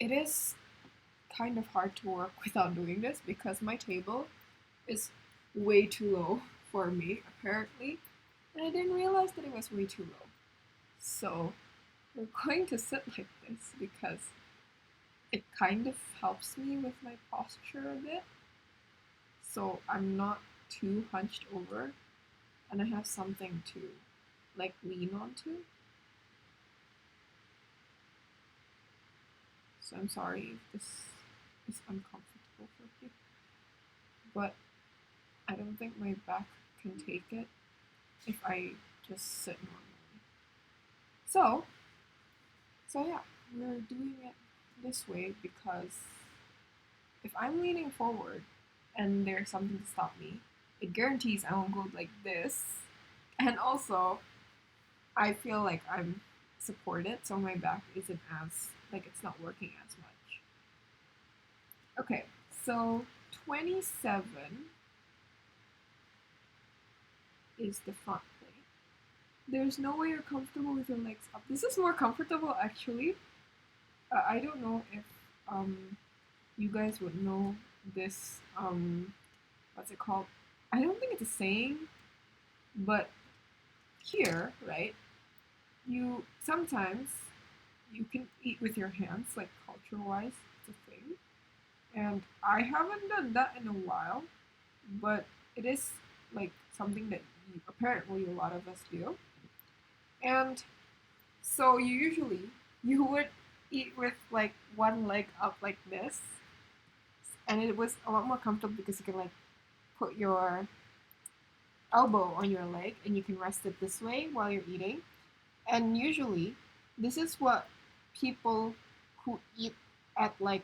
it is kind of hard to work without doing this because my table is way too low for me, apparently, and I didn't realize that it was way too low. So, we're going to sit like this because it kind of helps me with my posture a bit. So, I'm not too hunched over and I have something to like lean onto. So I'm sorry if this is uncomfortable for you, but I don't think my back can take it if I just sit normally. So, yeah, we're doing it this way because if I'm leaning forward and there's something to stop me, it guarantees I won't go like this. And also, I feel like I'm supported, so my back isn't as, like, it's not working as much. Okay, so 27 is the front play. There's no way you're comfortable with your legs up. This is more comfortable actually. I don't know if you guys would know this what's it called? I don't think it's a saying, but here, right? You sometimes you can eat with your hands, like culture wise, it's a thing. And I haven't done that in a while, but it is like something that apparently a lot of us do. And so you would eat with like one leg up like this, and it was a lot more comfortable because you can like put your elbow on your leg and you can rest it this way while you're eating. And usually, this is what people who eat at like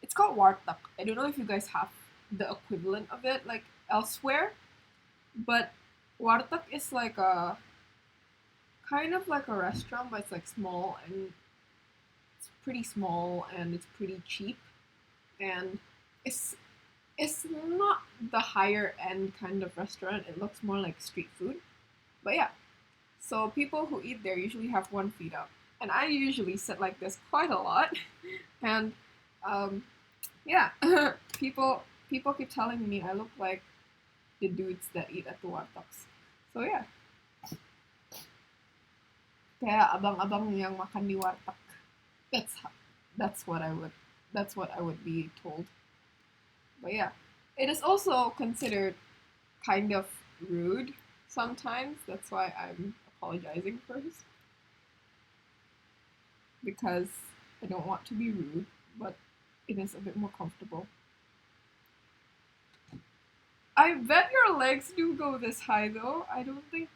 it's called warteg. I don't know if you guys have the equivalent of it like elsewhere, but warteg is like a kind of like a restaurant, but it's like small and it's pretty small and it's pretty cheap and it's it's not the higher end kind of restaurant. It looks more like street food. But yeah, so people who eat there usually have one feet up, and I usually sit like this quite a lot. And um, yeah, people keep telling me I look like the dudes that eat at the wartegs. So yeah, kayak abang-abang yang makan di warteg. That's that's what I would that's what I would be told. But yeah, it is also considered kind of rude sometimes. That's why I'm apologizing first because I don't want to be rude, but it is a bit more comfortable. I bet your legs do go this high though. I don't think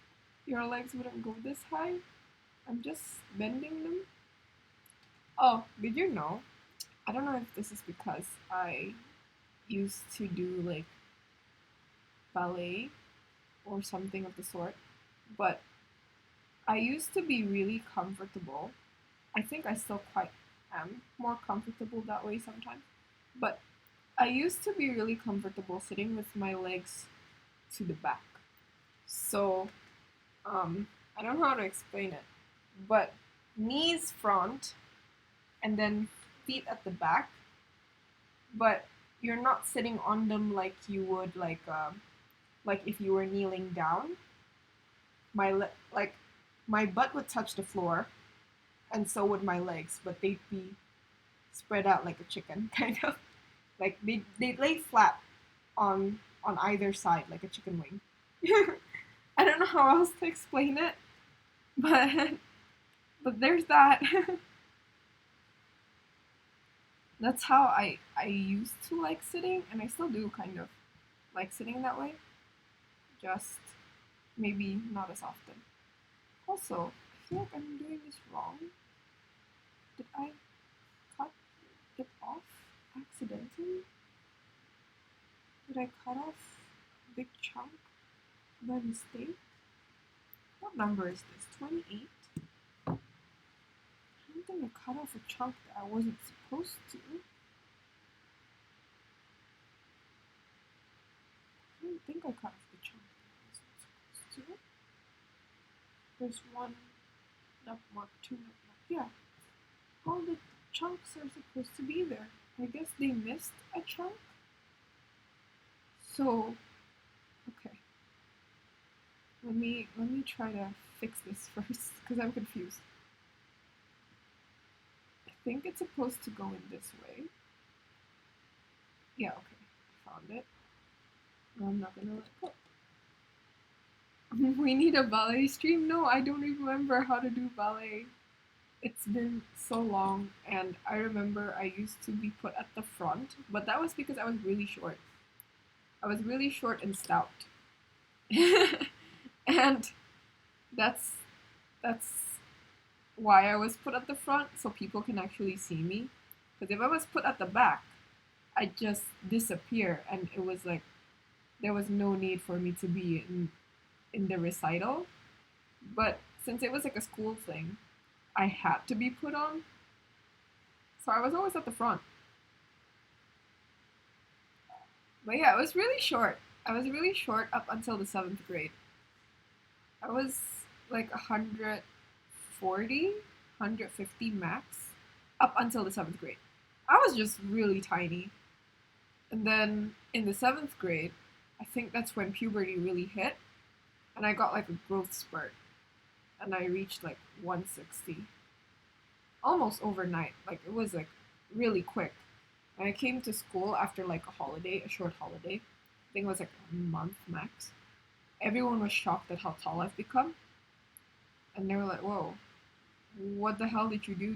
your legs wouldn't go this high. I'm just bending them. Oh, did you know? I don't know if this is because I used to do like ballet or something of the sort, but I used to be really comfortable. I think I still quite am more comfortable that way sometimes. But I used to be really comfortable sitting with my legs to the back. So, I don't know how to explain it, but knees front and then feet at the back, but you're not sitting on them like you would like if you were kneeling down. Like my butt would touch the floor, and so would my legs, but they'd be spread out like a chicken, kind of. Like they lay flat on either side like a chicken wing. I don't know how else to explain it, but but there's that. That's how I used to like sitting, and I still do kind of like sitting that way. Just maybe not as often. Also, I feel like I'm doing this wrong. Did I cut it off accidentally? Did I cut off a big chunk by mistake? What number is this? 28? I don't think I cut off a chunk that I wasn't supposed to. I don't think I cut off the chunk that I wasn't supposed to. There's one nut mark, two nut mark. Yeah, all the chunks are supposed to be there. I guess they missed a chunk. So, okay. Let me try to fix this first because I'm confused. I think it's supposed to go in this way. Yeah, okay. I found it. I'm not gonna let go. We need a ballet stream? No, I don't even remember how to do ballet. It's been so long, and I remember I used to be put at the front, but that was because I was really short. I was really short and stout. And that's that's why I was put at the front so people can actually see me. Because if I was put at the back, I'd just disappear, and it was like there was no need for me to be in the recital. But since it was like a school thing, I had to be put on, so I was always at the front. But yeah, it was really short. I was really short up until the seventh grade. I was like 140, 150 max up until the seventh grade. I was just really tiny. And then in the seventh grade, I think that's when puberty really hit, and I got like a growth spurt, and I reached like 160 almost overnight. Like it was like really quick. And I came to school after like a holiday, a short holiday. I think it was like a month max. Everyone was shocked at how tall I've become, and they were like, "Whoa, what the hell did you do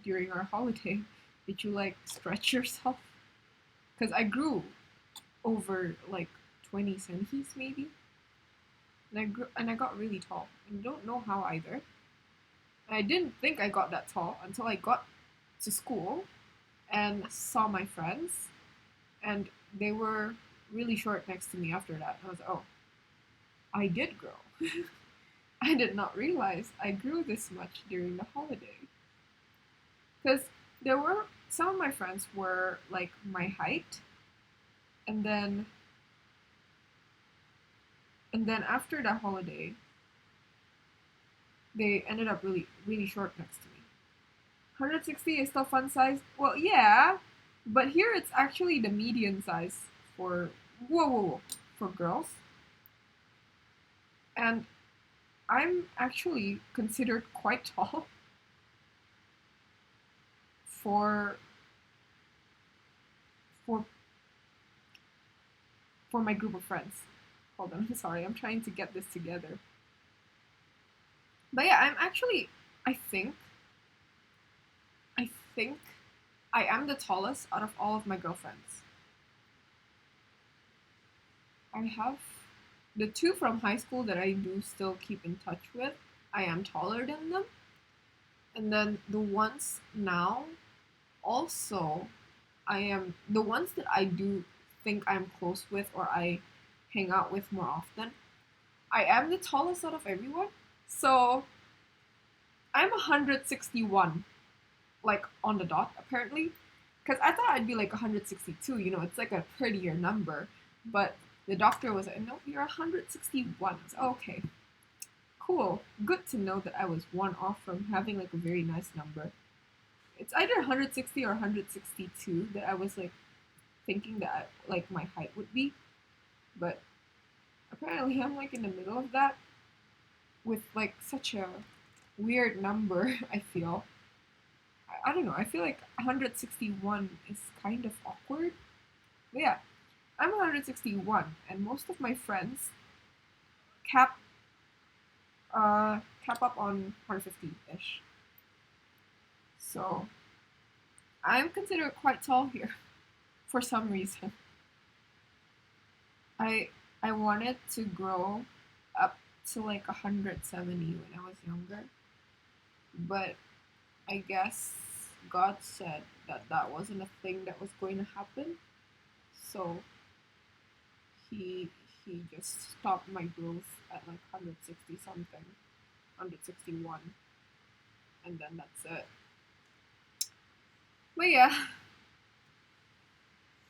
during our holiday? Did you like stretch yourself?" Because I grew over like 20 centimeters maybe, and I got really tall. And don't know how either. I didn't think I got that tall until I got to school and saw my friends, and they were really short next to me after that. I was like, oh, I did grow. I did not realize I grew this much during the holiday. Because there were some of my friends were like my height, and then after that holiday, they ended up really short next to me. 160 is still fun size. Well, yeah, but here it's actually the median size for whoa for girls, and I'm actually considered quite tall for for for my group of friends. Hold on, sorry, I'm trying to get this together. But yeah, I think I think I am the tallest out of all of my girlfriends. I have the two from high school that I do still keep in touch with. I am taller than them. And then the ones now, also, I am the ones that I do think I'm close with or I hang out with more often. I am the tallest out of everyone. So I'm 161, like on the dot, apparently. Because I thought I'd be like 162, it's like a prettier number. But the doctor was like, no, you're 161. I was like, okay, cool. Good to know that I was one off from having like a very nice number. It's either 160 or 162 that I was like thinking that like my height would be, but apparently I'm like in the middle of that with like such a weird number. I feel I don't know. I feel like 161 is kind of awkward. But yeah, I'm 161, and most of my friends cap cap up on 150 ish. So I'm considered quite tall here for some reason. I I wanted to grow up to like 170 when I was younger, but I guess God said that that wasn't a thing that was going to happen. So he he just stopped my growth at like 160 something, 161, and then that's it. But yeah,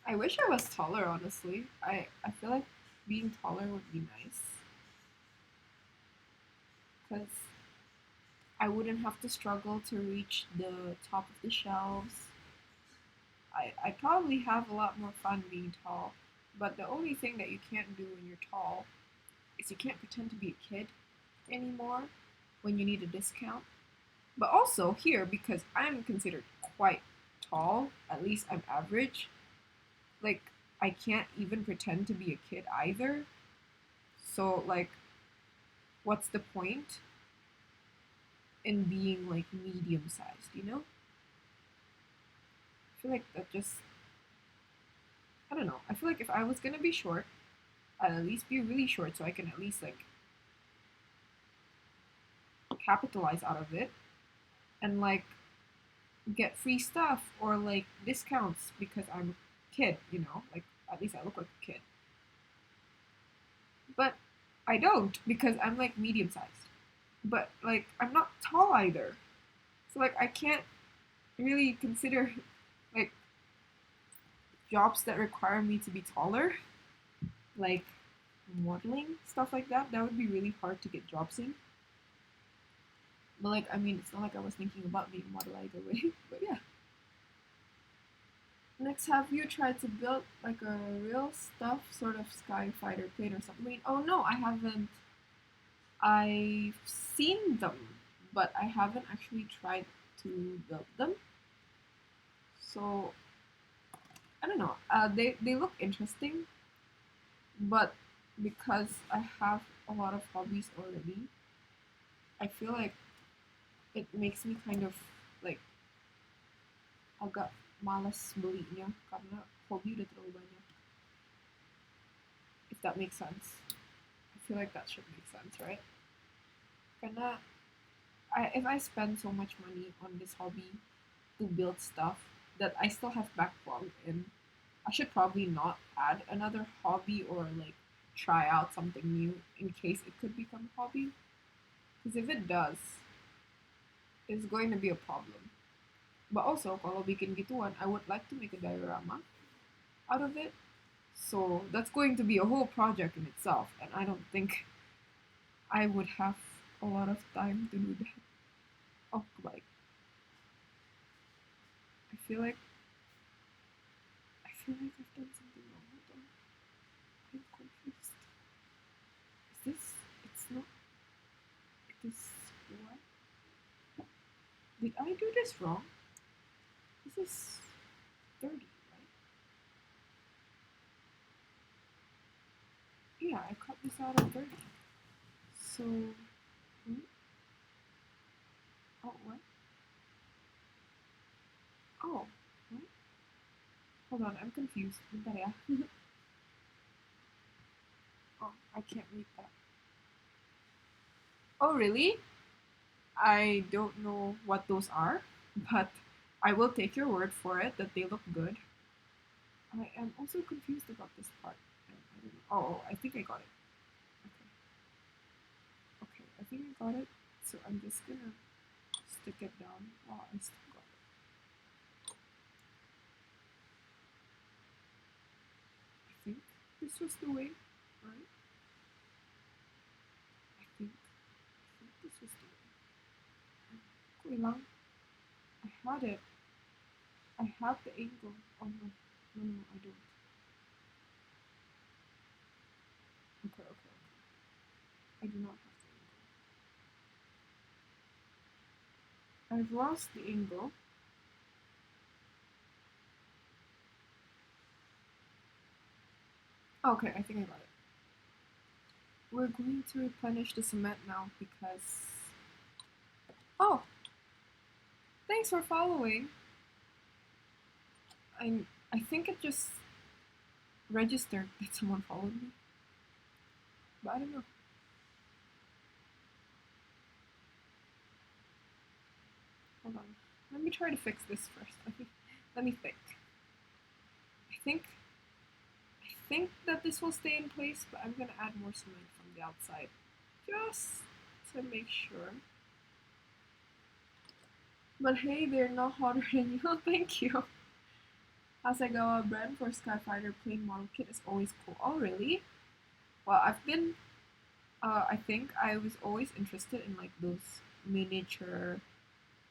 I wish I was taller. Honestly, I feel like being taller would be nice because I wouldn't have to struggle to reach the top of the shelves. I probably have a lot more fun being tall, but the only thing that you can't do when you're tall is you can't pretend to be a kid anymore when you need a discount. But also here, because I'm considered quite tall, at least I'm average, like I can't even pretend to be a kid either. So like what's the point in being like medium sized, I feel like that just I don't know. I feel like if I was gonna be short, I'd at least be really short so I can at least like capitalize out of it and like get free stuff or like discounts because I'm a kid, like at least I look like a kid. But I don't because I'm like medium sized. But like I'm not tall either. So like I can't really consider like jobs that require me to be taller. like modeling, stuff like that, that would be really hard to get jobs in. But like, I mean, it's not like I was thinking about being a model either way. But yeah. Next, have you tried to build like a real stuff sort of sky fighter plane or something? Oh no, I haven't. I've seen them, but I haven't actually tried to build them. So I don't know. They look interesting, but because I have a lot of hobbies already, I feel like it makes me kind of like agak malas belinya karena hobi udah terlalu banyak. If that makes sense. I feel like that should make sense, right? Karena if I spend so much money on this hobby to build stuff that I still have backlog in, I should probably not add another hobby or like try out something new in case it could become a hobby. Because if it does, it's going to be a problem. But also, kalau bikin gituan, I would like to make a diorama out of it. So that's going to be a whole project in itself, and I don't think I would have a lot of time to do that. Oh, like I feel like I've done something wrong. Hold on, I'm confused. Is this? It's not. It is what? Did I do this wrong? This is 30, right? Yeah, I cut this out at 30. So, oh, what? Oh, what? Hold on, I'm confused. Bentar ya. Oh, I can't read that. Oh, really? I don't know what those are, but I will take your word for it that they look good. I am also confused about this part. I don't know. Oh, I think I got it. Okay. Okay, I think I got it. So I'm just gonna stick it down. Oh, I still got it. I think this was the way, right? I think this was the way. Wait lang. I had it. I have the angle. Oh no. No, I don't. Okay. I do not have the angle. I've lost the angle. Okay, I think I got it. We're going to replenish the cement now because... Oh! Thanks for following! I think it just registered that someone followed me. But I don't know. Hold on. Let me try to fix this first. Let me think. I think that this will stay in place, but I'm gonna add more cement from the outside. Just to make sure. But hey, they're not hotter than you. Thank you. Hasegawa brand for Skyfighter plane model kit is always cool. Oh, really? Well, I think I was always interested in like those miniature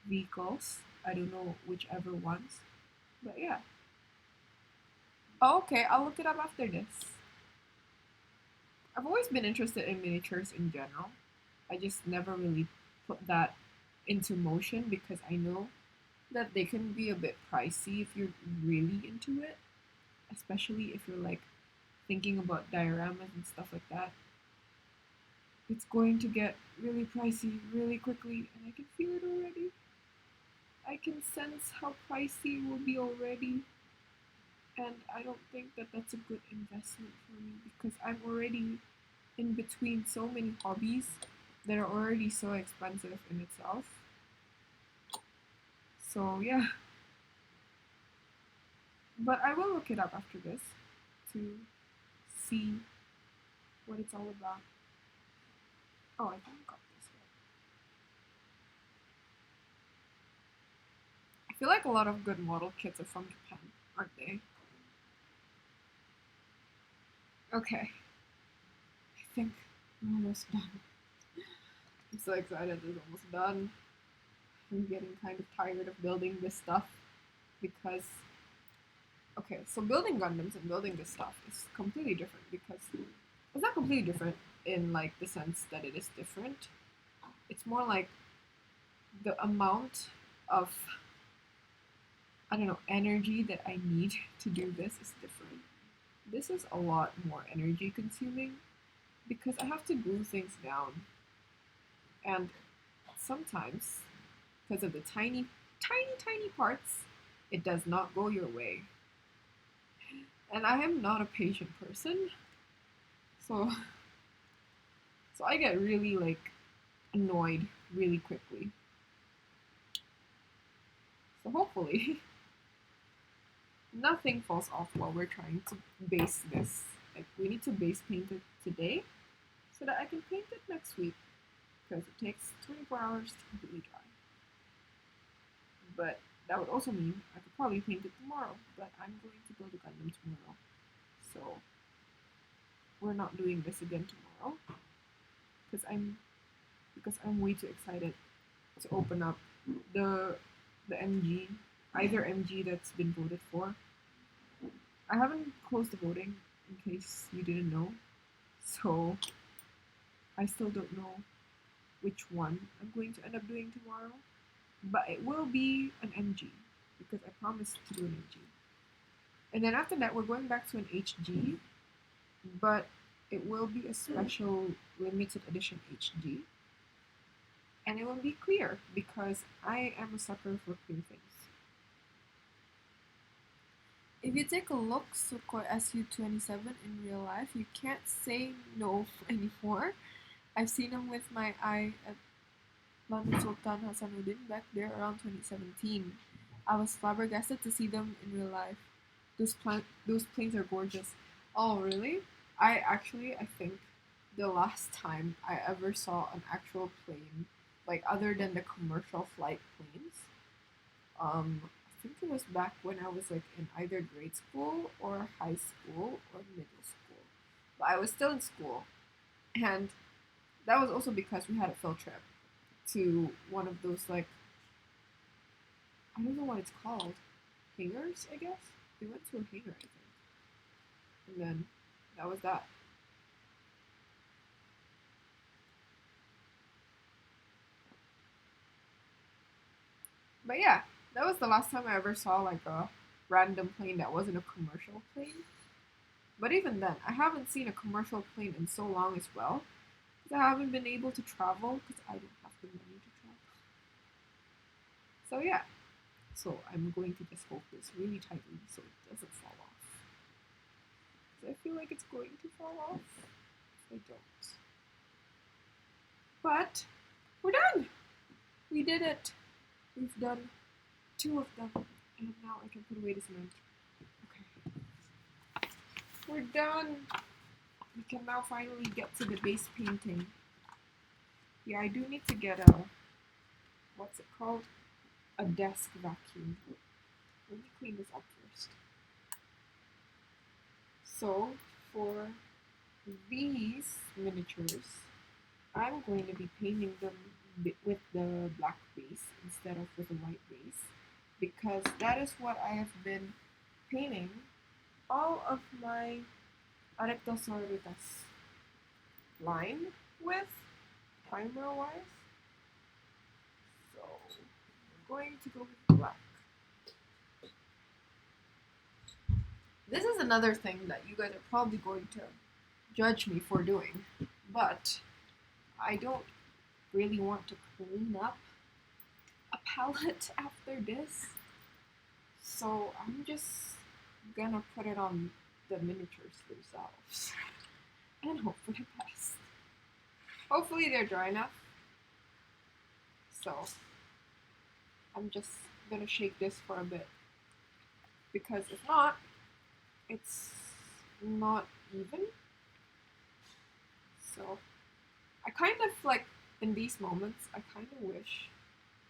vehicles. I don't know whichever ones. But yeah. Oh, okay, I'll look it up after this. I've always been interested in miniatures in general. I just never really put that into motion because I know that they can be a bit pricey if you're really into it, especially if you're like thinking about dioramas and stuff like that. It's going to get really pricey really quickly, and I can feel it already. I can sense how pricey it will be already, and I don't think that that's a good investment for me because I'm already in between so many hobbies that are already so expensive in itself. So yeah, but I will look it up after this to see what it's all about. Oh, I think I got this right. I feel like a lot of good model kits are from Japan, aren't they? Okay, I think we're almost done. I'm so excited it's almost done. I'm getting kind of tired of building this stuff because, okay, so building Gundams and building this stuff is completely different because it's not completely different in like the sense that it is different. It's more like the amount of, I don't know, energy that I need to do this is different. This is a lot more energy consuming because I have to glue things down. And sometimes, because of the tiny, tiny, tiny parts, it does not go your way. And I am not a patient person, so I get really like annoyed really quickly. So hopefully nothing falls off while we're trying to base this. Like we need to base paint it today so that I can paint it next week because it takes 24 hours to completely dry. But that would also mean I could probably paint it tomorrow, but I'm going to build a Gundam tomorrow. So we're not doing this again tomorrow because I'm way too excited to open up the MG, either MG that's been voted for. I haven't closed the voting in case you didn't know, so I still don't know which one I'm going to end up doing tomorrow, but it will be an MG because I promised to do an MG. And then after that, we're going back to an HG, but it will be a special limited edition HG. And it will be clear because I am a sucker for clear things. If you take a look, Sukhoi Su-27 in real life, you can't say no anymore. I've seen him with my eye at London Sultan Hasanuddin back there around 2017. I was flabbergasted to see them in real life. Those planes are gorgeous. Oh, really? I think the last time I ever saw an actual plane, like other than the commercial flight planes, I think it was back when I was like in either grade school or high school or middle school. But I was still in school, and that was also because we had a field trip to one of those like, I don't know what it's called, hangars, I guess. We went to a hangar, I think, and then that was that. But yeah, that was the last time I ever saw like a random plane that wasn't a commercial plane. But even then, I haven't seen a commercial plane in so long as well because I haven't been able to travel because I don't have the money to travel. So yeah, so I'm going to just hold this really tightly so it doesn't fall off. Because I feel like it's going to fall off if I don't. But we're done! We did it! We've done 2 of them. And now I can put away the cement. Okay. We're done! We can now finally get to the base painting. Yeah, I do need to get a, what's it called? A desk vacuum. Let me clean this up first. So, for these miniatures, I'm going to be painting them with the black base instead of with a white base because that is what I have been painting all of my Arctosaurus line with, primer wise. So I'm going to go with black. This is another thing that you guys are probably going to judge me for doing, but I don't really want to clean up a palette after this, so I'm just gonna put it on the miniatures themselves and hope for the best. Hopefully they're dry enough, so I'm just gonna shake this for a bit because if not, it's not even. So I kind of like, in these moments, I kind of wish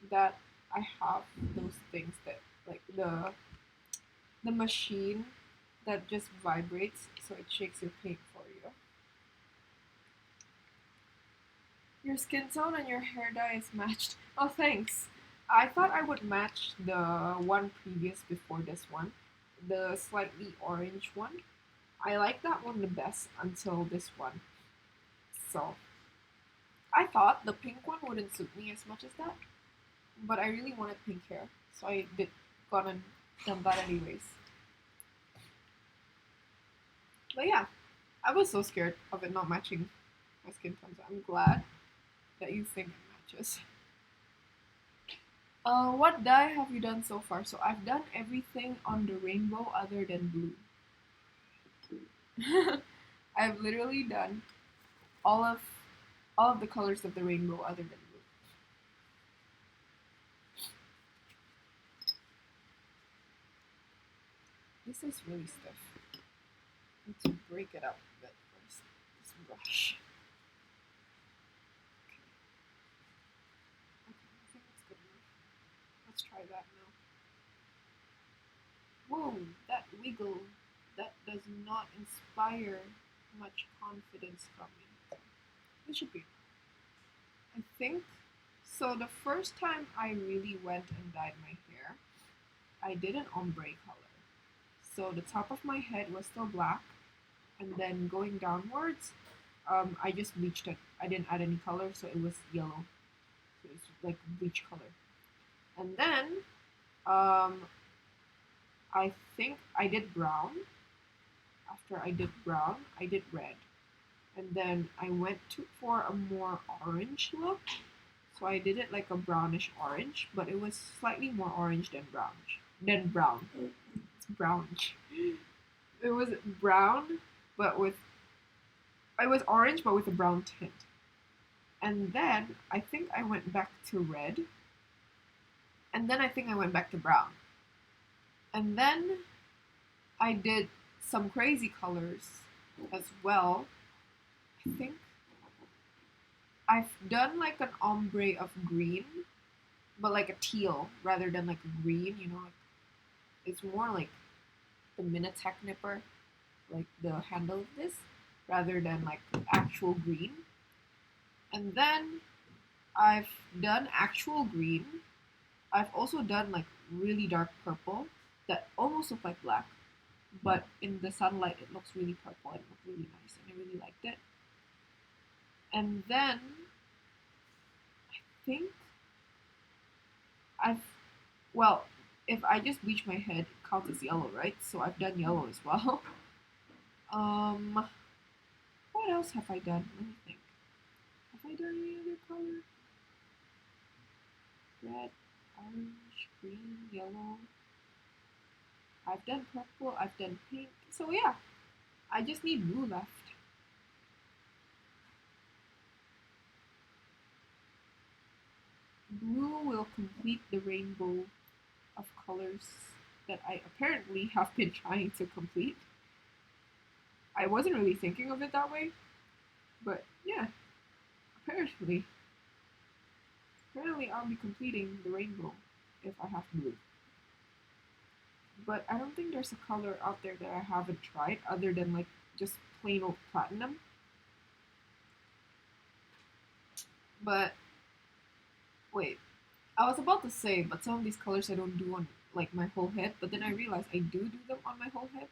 that I have those things that, like the machine that just vibrates so it shakes your paint for Your skin tone and your hair dye is matched. Oh, thanks. I thought I would match the one previous before this one, the slightly orange one. I like that one the best until this one. So I thought the pink one wouldn't suit me as much as that, but I really wanted pink hair, so I did gone and done that anyways. But yeah, I was so scared of it not matching my skin tone, so I'm glad that you think it matches. What dye have you done so far? So I've done everything on the rainbow other than blue. I've literally done all of all of the colors of the rainbow other than blue. This is really stiff. I need to break it up a bit first. This brush. Okay, I think that's good enough. Let's try that now. Whoa, that wiggle, that does not inspire much confidence from me. It should be. I think so. The first time I really went and dyed my hair, I did an ombre color. So the top of my head was still black, and then going downwards, I just bleached it. I didn't add any color, so it was yellow. So it's like bleach color. And then um, I think I did brown. After I did brown, I did red. And then I went for a more orange look. So I did it like a brownish orange, but it was slightly more orange than brownish. Than brown. It's brownish. It was brown, but with it was orange, but with a brown tint. And then I think I went back to red, and then I think I went back to brown, and then I did some crazy colors as well. I think I've done like an ombre of green, but like a teal rather than like a green. You know, like it's more like the Minitech nipper, like the handle of this, rather than like actual green. And then I've done actual green. I've also done like really dark purple that almost look like black, but in the sunlight it looks really purple and it looked really nice and I really liked it. And then I think I've well, if I just bleach my head, it counts as yellow, right? So I've done yellow as well. um, what else have I done? Let me think. Have I done any other color? Red, orange, green, yellow. I've done purple. I've done pink. So yeah, I just need blue left. Blue will complete the rainbow of colors that I apparently have been trying to complete. I wasn't really thinking of it that way, but yeah, apparently. Apparently I'll be completing the rainbow if I have blue. But I don't think there's a color out there that I haven't tried other than like just plain old platinum. But wait, I was about to say, but some of these colors I don't do on like my whole head, but then I realized I do them on my whole head.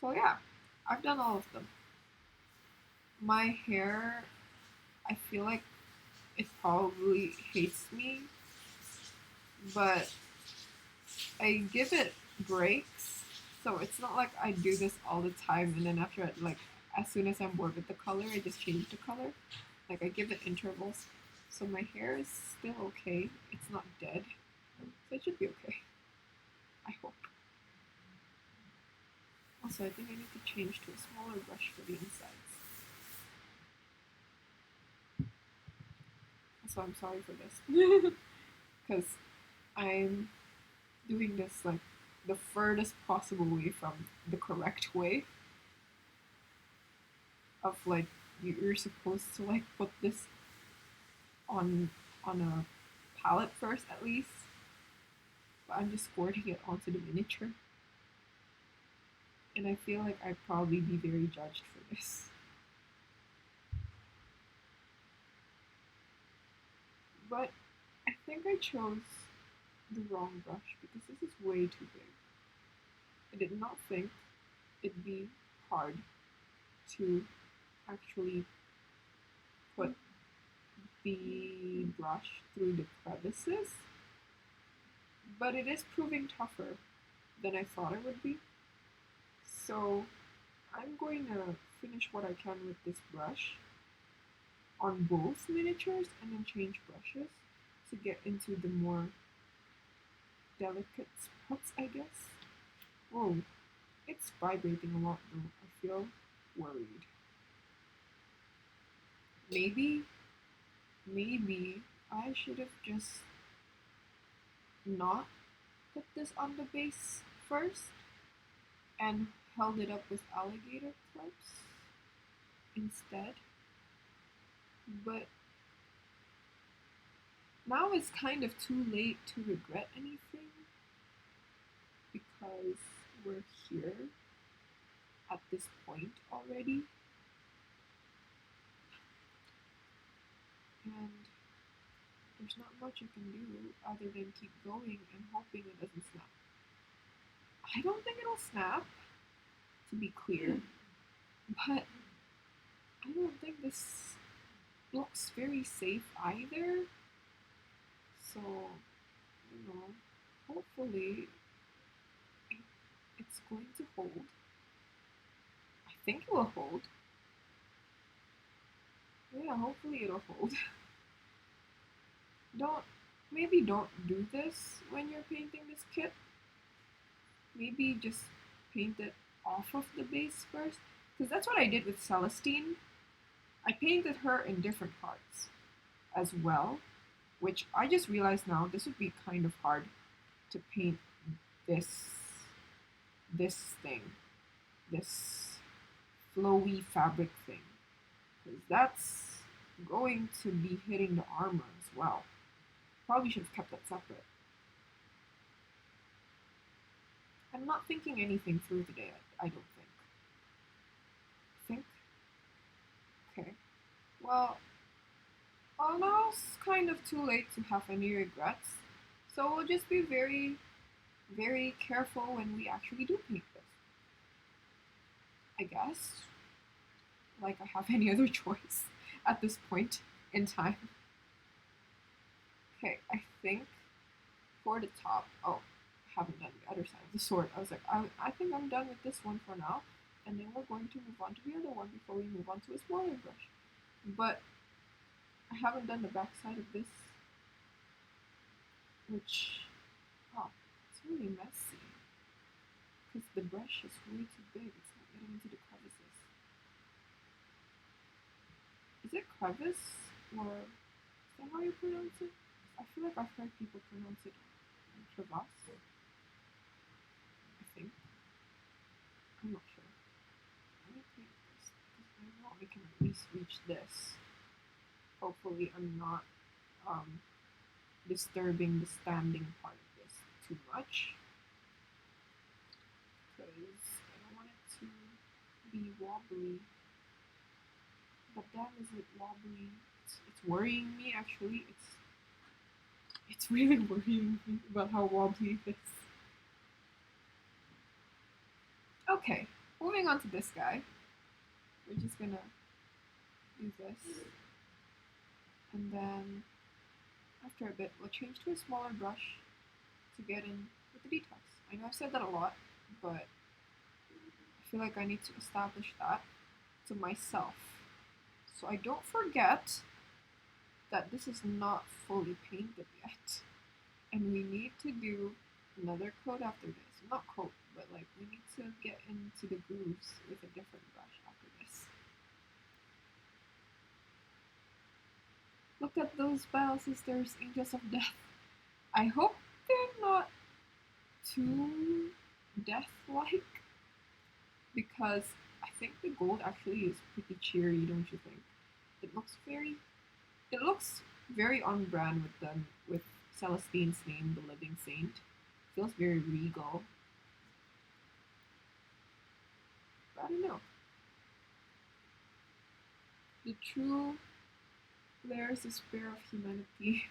So yeah, I've done all of them. My hair, I feel like it probably hates me, but I give it breaks. So it's not like I do this all the time and then after like as soon as I'm bored with the color, I just change the color. Like I give it intervals. So my hair is still okay. It's not dead. So it should be okay. I hope. Also, I think I need to change to a smaller brush for the insides. So I'm sorry for this. Because I'm doing this like the furthest possible way from the correct way of like you're supposed to like put this on a palette first at least, but I'm just squirting it onto the miniature, and I feel like I'd probably be very judged for this. But I think I chose the wrong brush because this is way too big. I did not think it'd be hard to actually put the brush through the crevices, but it is proving tougher than I thought it would be. So I'm going to finish what I can with this brush on both miniatures and then change brushes to get into the more delicate spots, I guess. Whoa, it's vibrating a lot though. I feel worried. Maybe, maybe I should have just not put this on the base first and held it up with alligator clips instead. But now it's kind of too late to regret anything because we're here at this point already. And there's not much you can do other than keep going and hoping it doesn't snap. I don't think it'll snap, to be clear, but I don't think this looks very safe either. So, hopefully it's going to hold. I think it will hold. Yeah, hopefully it'll hold. Maybe don't do this when you're painting this kit. Maybe just paint it off of the base first, because that's what I did with Celestine. I painted her in different parts as well, which I just realized now this would be kind of hard to paint this thing, this flowy fabric thing, because that's going to be hitting the armor as well. Probably should have kept that separate. I'm not thinking anything through today, I don't think. Okay. Well, now it's kind of too late to have any regrets, so we'll just be very, very careful when we actually do paint this. I guess. Like I have any other choice at this point in time. Okay, I think for the top, oh, I haven't done the other side of the sword. I was like, I think I'm done with this one for now, and then we're going to move on to the other one before we move on to a smaller brush. But I haven't done the back side of this, which, oh, it's really messy because the brush is way too big. It's not getting into the crevices. Is it crevice or is that how you pronounce it? I feel like I've heard people pronounce it crevasse. I think. I'm not sure. Let me paint this because I know I can at least reach this. Hopefully I'm not disturbing the standing part of this too much, because I don't want it to be wobbly. But damn, is it wobbly? It's worrying me actually. It's really worrying me about how wobbly it is. Okay, moving on to this guy. We're just gonna do this, and then after a bit we'll change to a smaller brush to get in with the details. I know I've said that a lot, but I feel like I need to establish that to myself so I don't forget that this is not fully painted yet, and we need to do another coat after this. Not coat, but like we need to get into the grooves with a different brush after this. Look at those Battle Sisters, Angels of Death. I hope they're not too death-like, because I think the gold actually is pretty cheery, don't you think? It looks very on brand with Celestine's name, the Living Saint. It feels very regal. But I don't know. The true Blair's despair of humanity.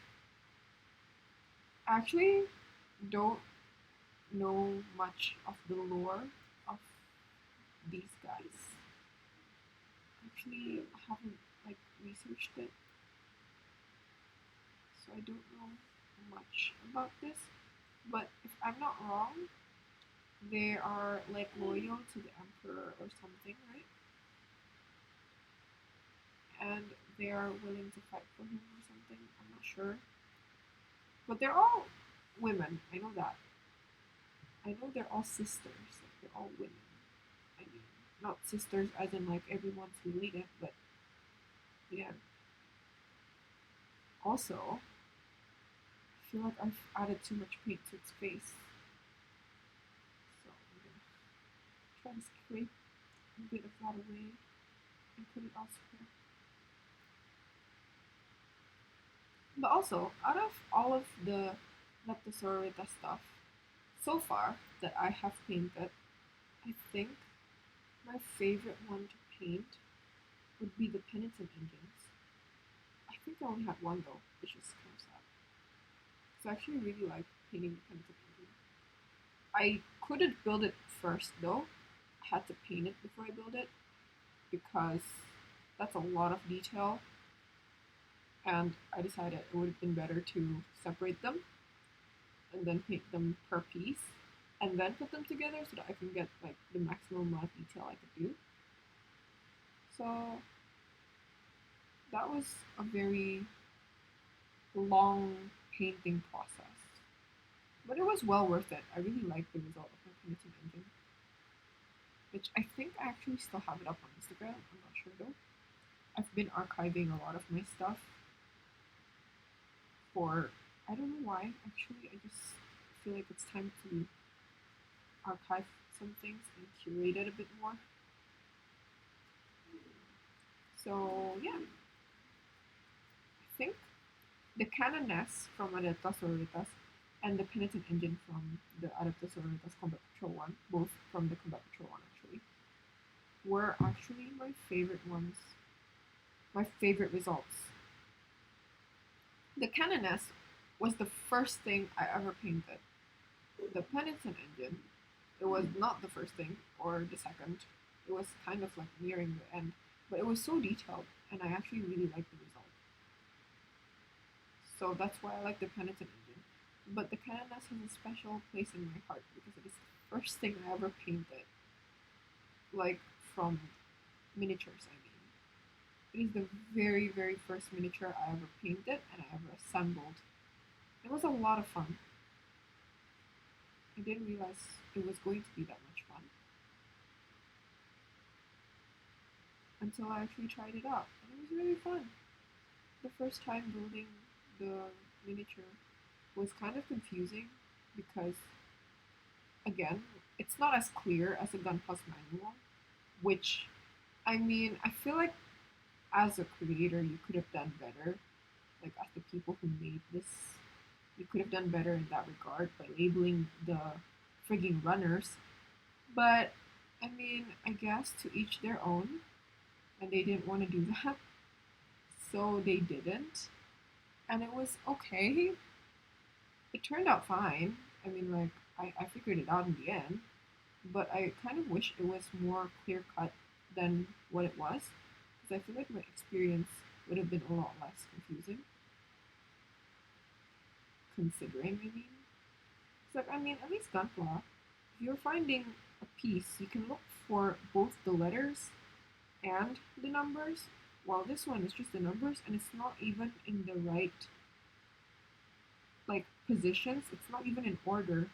Actually don't know much of the lore of these guys. Actually, I haven't like researched it, so I don't know much about this. But if I'm not wrong, they are like loyal to the emperor or something, right? And they are willing to fight for him or something. I'm not sure. But they're all women. I know that. I know they're all sisters. Like they're all women. I mean, not sisters as in like everyone's related, but yeah. Also, I feel like I've added too much paint to its face. So I'm gonna try to scrape a bit of that away and put it elsewhere. But also, out of all of the Leptosaurida stuff so far that I have painted, I think my favorite one to paint would be the Penitent engines. I think I only had one though, which is kind of sad. So I actually really like painting the Penitent engine. I couldn't build it first though. I had to paint it before I build it because that's a lot of detail, and I decided it would have been better to separate them and then paint them per piece and then put them together so that I can get like the maximum amount of detail I could do. So that was a very long painting process, but it was well worth it. I really liked the result of my Penitent engine, which I think I actually still have it up on Instagram. I'm not sure though. I've been archiving a lot of my stuff for I don't know why. Actually, I just feel like it's time to archive some things and curate it a bit more. So yeah, I think the Canoness from Adaptosauritas and the Penitent engine from the Adaptosauritas Combat Patrol one, both from the Combat Patrol one actually, were actually my favorite ones. My favorite results. The Canoness was the first thing I ever painted. The Penitent engine, it was not the first thing or the second. It was kind of like nearing the end, but it was so detailed, and I actually really liked the result. So that's why I like the Penitent engine. But the Canoness has a special place in my heart because it is the first thing I ever painted, like from miniatures. I mean, it is the very, very first miniature I ever painted and I ever assembled. It was a lot of fun. I didn't realize it was going to be that much fun until I actually tried it out. And it was really fun. The first time building the miniature was kind of confusing because, again, it's not as clear as a Gunpow's manual, which, I mean, I feel like as a creator, you could have done better. Like, as the people who made this, you could have done better in that regard by labeling the frigging runners. But, I mean, I guess to each their own, and they didn't want to do that, so they didn't. And it was okay. It turned out fine. I mean, like, I figured it out in the end, but I kind of wish it was more clear cut than what it was, because I feel like my experience would have been a lot less confusing, considering, I mean. It's like, I mean, at least Gunpla, if you're finding a piece, you can look for both the letters and the numbers, while this one is just the numbers, and it's not even in the right, like, positions, it's not even in order.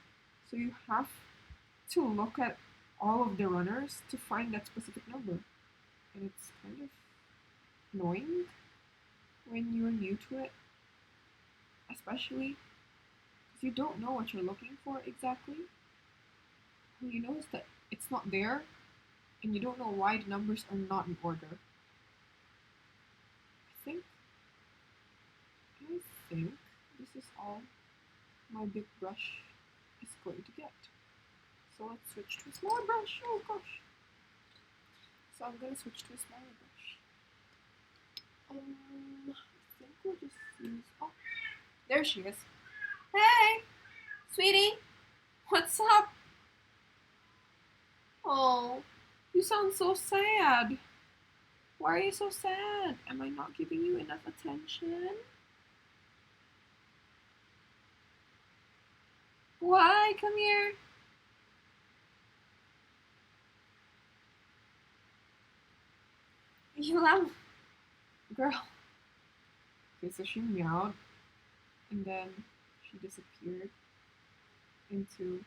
So you have to look at all of the runners to find that specific number. And it's kind of annoying when you're new to it, especially because you don't know what you're looking for exactly. All you know is that it's not there, and you don't know why the numbers are not in order. I I think this is all my big brush is going to get. So let's switch to a smaller brush. Oh gosh. So I'm gonna switch to a smaller brush. I think we'll just use. Oh, there she is. Hey, sweetie, what's up? Oh, you sound so sad. Why are you so sad? Am I not giving you enough attention? Why? Come here. You love girl. Okay, so she meowed and then she disappeared into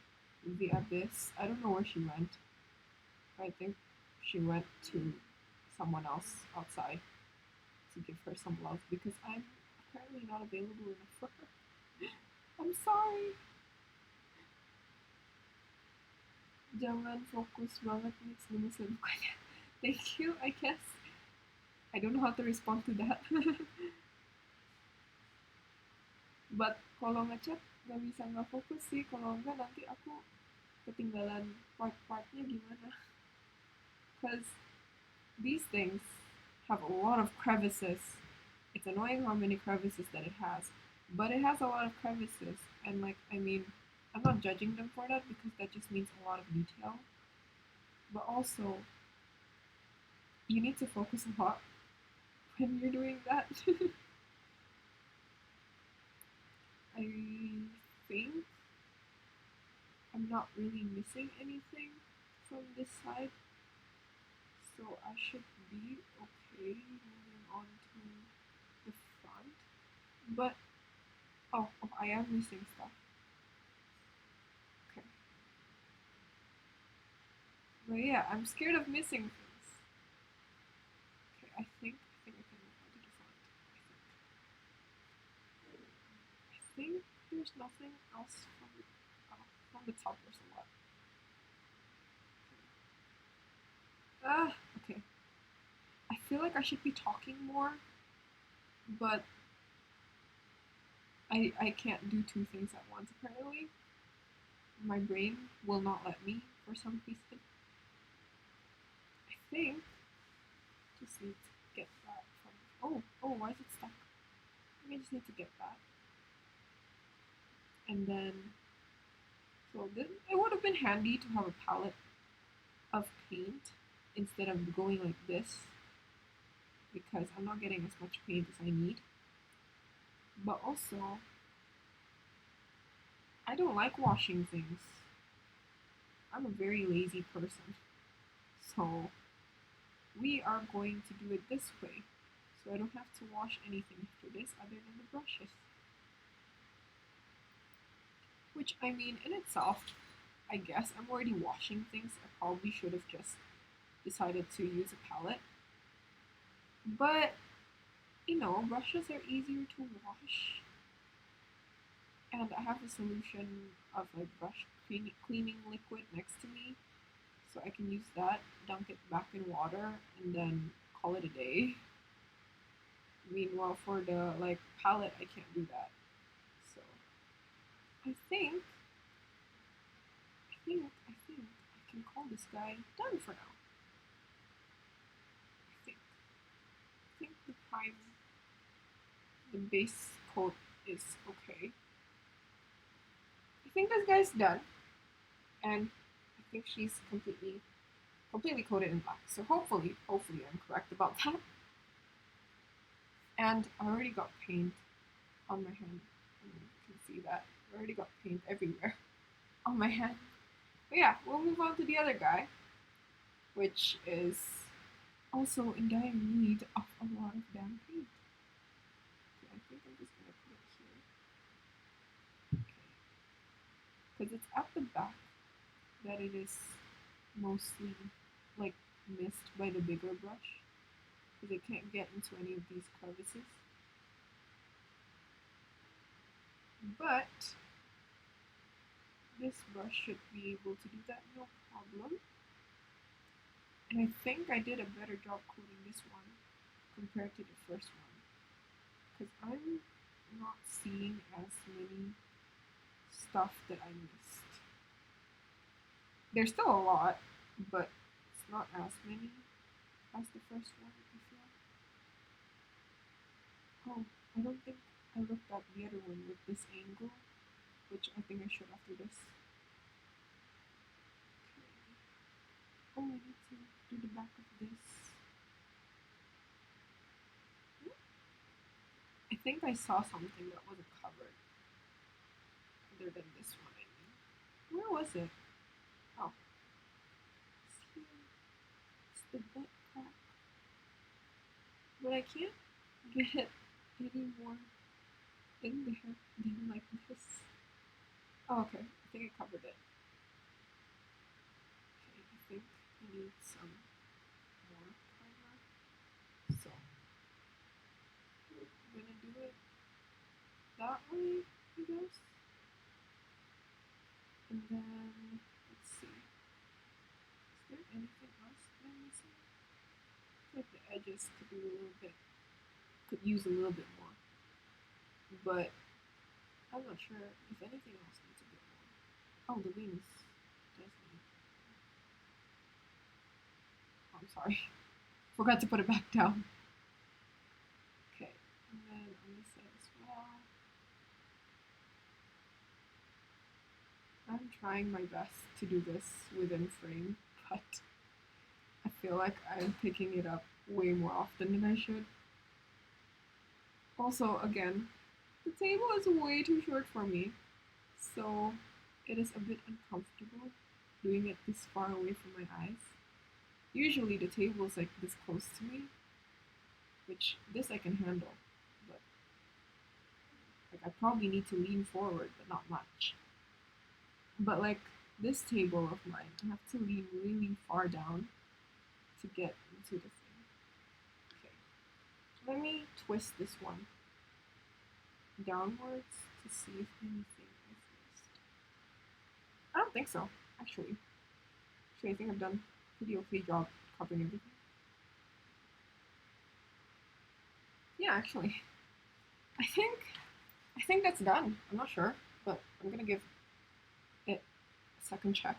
the abyss. I don't know where she went. I think she went to someone else outside to give her some love because I'm apparently not available enough for her. I'm sorry. Jangan fokus banget nih sama kesibukannya. Thank you, I guess. I don't know how to respond to that. But kalau ngechat gak bisa nggak fokus sih. Kalau enggak nanti aku ketinggalan part-partnya gimana. Because these things have a lot of crevices. It's annoying how many crevices that it has. But it has a lot of crevices. And like, I mean, I'm not judging them for that because that just means a lot of detail. But also, you need to focus a lot when you're doing that. I think I'm not really missing anything from this side, so I should be okay moving on to the front. But oh, I am missing stuff. Okay, but yeah, I'm scared of missing things. Okay, I think I can move on to the front. I think there's nothing else from the top. There's a lot. Okay. I feel like I should be talking more, but I can't do two things at once apparently. My brain will not let me for some reason. I think just need to get that from. Oh, why is it stuck? I just need to get that, and then so this, it would have been handy to have a palette of paint instead of going like this because I'm not getting as much paint as I need. But also, I don't like washing things. I'm a very lazy person, so we are going to do it this way. So I don't have to wash anything after this other than the brushes. Which, I mean, in itself, I guess I'm already washing things. I probably should have just decided to use a palette. But, brushes are easier to wash. And I have a solution of like brush cleaning liquid next to me. So I can use that, dunk it back in water, and then call it a day. Meanwhile, for the like palette, I can't do that. So I think I think I can call this guy done for now. I think the base coat is okay. I think this guy's done, and I think she's completely coated in black. So hopefully I'm correct about that. And I already got paint on my hand. You can see that. I already got paint everywhere on my hand. But yeah, we'll move on to the other guy, which is also in dire need of a lot of damn paint. Okay, I think I'm just gonna put it here. Okay. Because it's at the back that it is mostly like missed by the bigger brush. Because it can't get into any of these crevices. But this brush should be able to do that no problem. And I think I did a better job coating this one compared to the first one. Because I'm not seeing as many stuff that I missed. There's still a lot, but it's not as many as the first one, I feel. Oh, I don't think I looked at the other one with this angle. which I think I should after this. Okay. Oh, I need to do the back of this. I think I saw something that wasn't covered. Other than this one, I mean. Where was it? Oh. It's here. It's the butt crack. But I can't get it any more in there than like this. Oh, okay. I think I covered it. Okay, I think I need some more primer. So, I'm gonna do it that way, I guess. And then, let's see. Is there anything else that I'm missing? I feel like the edges could use a little bit more. But I'm not sure if anything else needs a bit more. Oh, the wings does need. Oh, I'm sorry. Forgot to put it back down. Okay, and then on this side as well. I'm trying my best to do this within frame, but I feel like I'm picking it up way more often than I should. Also, again, the table is way too short for me, so it is a bit uncomfortable doing it this far away from my eyes. Usually the table is like this close to me, which this I can handle, but like I probably need to lean forward, but not much. But like this table of mine, I have to lean really far down to get into the thing. Okay, let me twist this one downwards to see if anything is missed. I don't think so, actually. I think I've done a pretty okay job covering everything. Yeah, actually, I think that's done. I'm not sure, but I'm gonna give it a second check.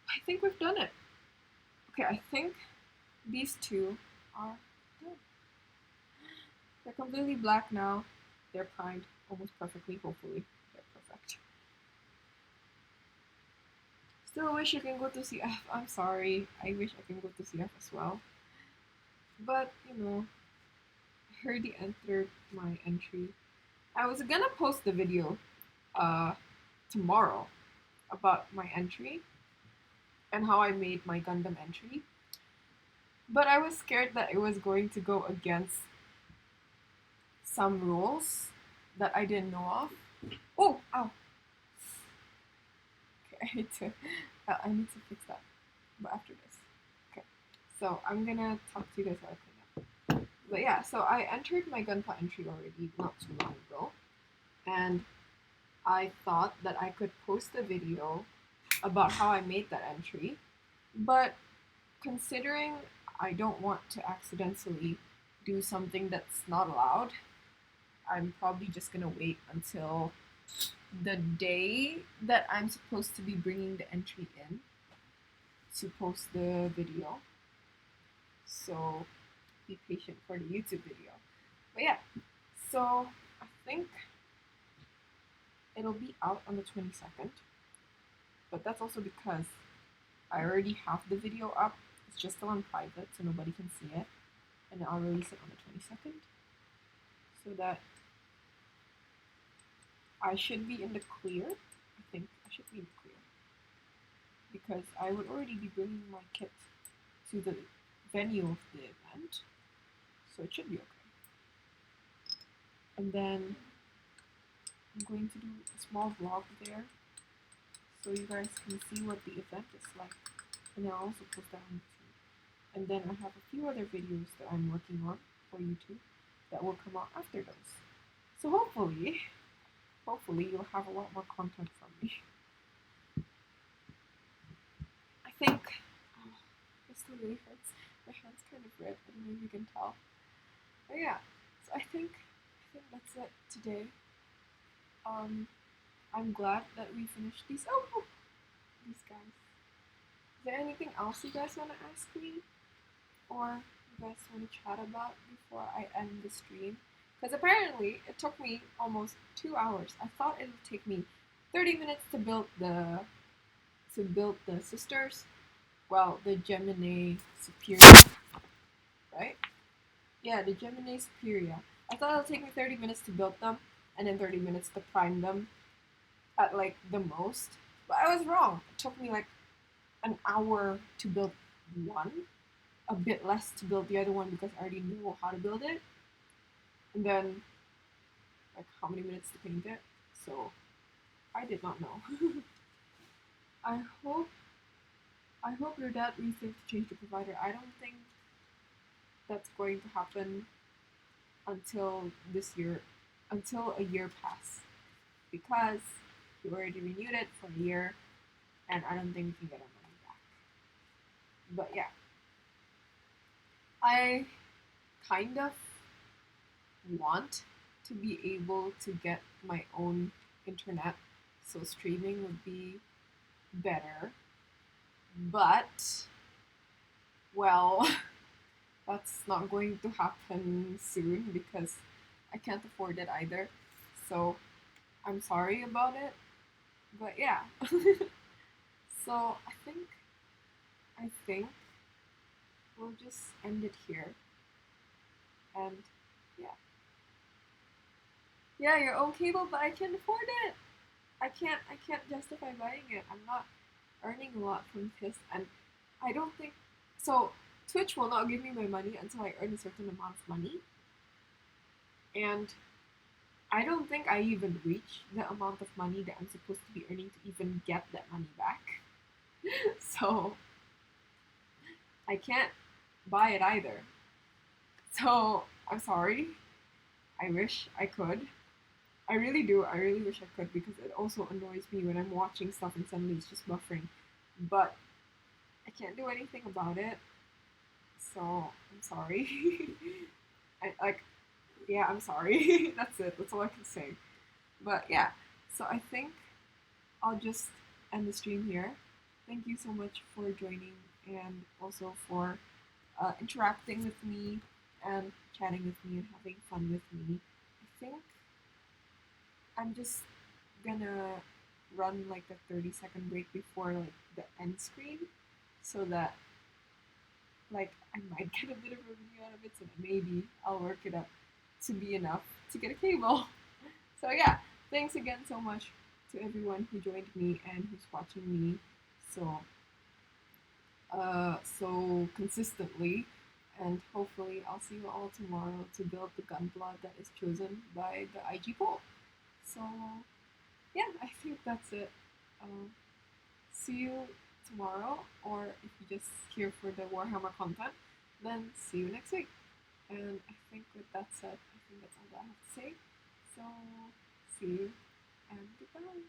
I think we've done it. Okay, I think these two are done. They're completely black now. They're primed almost perfectly, hopefully. They're perfect. Still wish I can go to CF. I'm sorry. I wish I can go to CF as well. But, you know, I already entered my entry. I was gonna post the video tomorrow about my entry and how I made my Gundam entry. But I was scared that it was going to go against some rules that I didn't know of. Oh, ow. Okay, I need to fix that, but after this. Okay, so I'm gonna talk to you guys about cleanup. But yeah, so I entered my Gunpla entry already not too long ago, and I thought that I could post a video about how I made that entry, but considering I don't want to accidentally do something that's not allowed, I'm probably just gonna wait until the day that I'm supposed to be bringing the entry in to post the video. So be patient for the YouTube video. But yeah, so I think it'll be out on the 22nd. But that's also because I already have the video up. It's just still on private, so nobody can see it. And I'll release it on the 22nd. So that I should be in the clear. I think I should be in the clear. Because I would already be bringing my kit to the venue of the event. So it should be okay. And then I'm going to do a small vlog there so you guys can see what the event is like. And I'll also post that on YouTube. And then I have a few other videos that I'm working on for YouTube that will come out after those. So hopefully you'll have a lot more content from me. I think, oh, this still really hurts. My hand's kind of red, I don't know if you can tell. But yeah, so I think that's it today. I'm glad that we finished these. Oh, these guys. Is there anything else you guys want to ask me? Or you guys want to chat about before I end the stream? Because apparently it took me almost 2 hours. I thought it would take me 30 minutes to build the sisters. Well, the Gemini Superior, right? Yeah, the Gemini Superior. I thought it would take me 30 minutes to build them, and then 30 minutes to prime them at like the most. But I was wrong. It took me like an hour to build one, a bit less to build the other one because I already knew how to build it, and then like how many minutes to paint it. So I did not know. I hope I hope your dad rethinks to change the provider. I don't think that's going to happen until this year, until a year pass, because he already renewed it for a year, and I don't think we can get our money back. But yeah, I kind of want to be able to get my own internet, so streaming would be better. But well, that's not going to happen soon because I can't afford it either. So I'm sorry about it. But yeah. So I think we'll just end it here. And yeah. Yeah, your own cable, but I can't afford it. I can't justify buying it. I'm not earning a lot from this, and I don't think so. Twitch will not give me my money until I earn a certain amount of money, and I don't think I even reach the amount of money that I'm supposed to be earning to even get that money back. So I can't buy it either. So I'm sorry. I wish I could. I really do. I really wish I could because it also annoys me when I'm watching stuff and suddenly it's just buffering. But I can't do anything about it. So I'm sorry. I like yeah, I'm sorry. That's it. That's all I can say. But yeah. So I think I'll just end the stream here. Thank you so much for joining and also for interacting with me and chatting with me and having fun with me. I think I'm just gonna run like a 30-second break before like the end screen so that like I might get a bit of revenue out of it so that maybe I'll work it up to be enough to get a cable. So yeah, thanks again so much to everyone who joined me and who's watching me so so consistently. And hopefully I'll see you all tomorrow to build the gunpla that is chosen by the IG poll. So yeah, I think that's it. Um, See you tomorrow, or if you just here for the Warhammer content, then see you next week. And I think with that said, I think that's all I have to say. So see you and goodbye.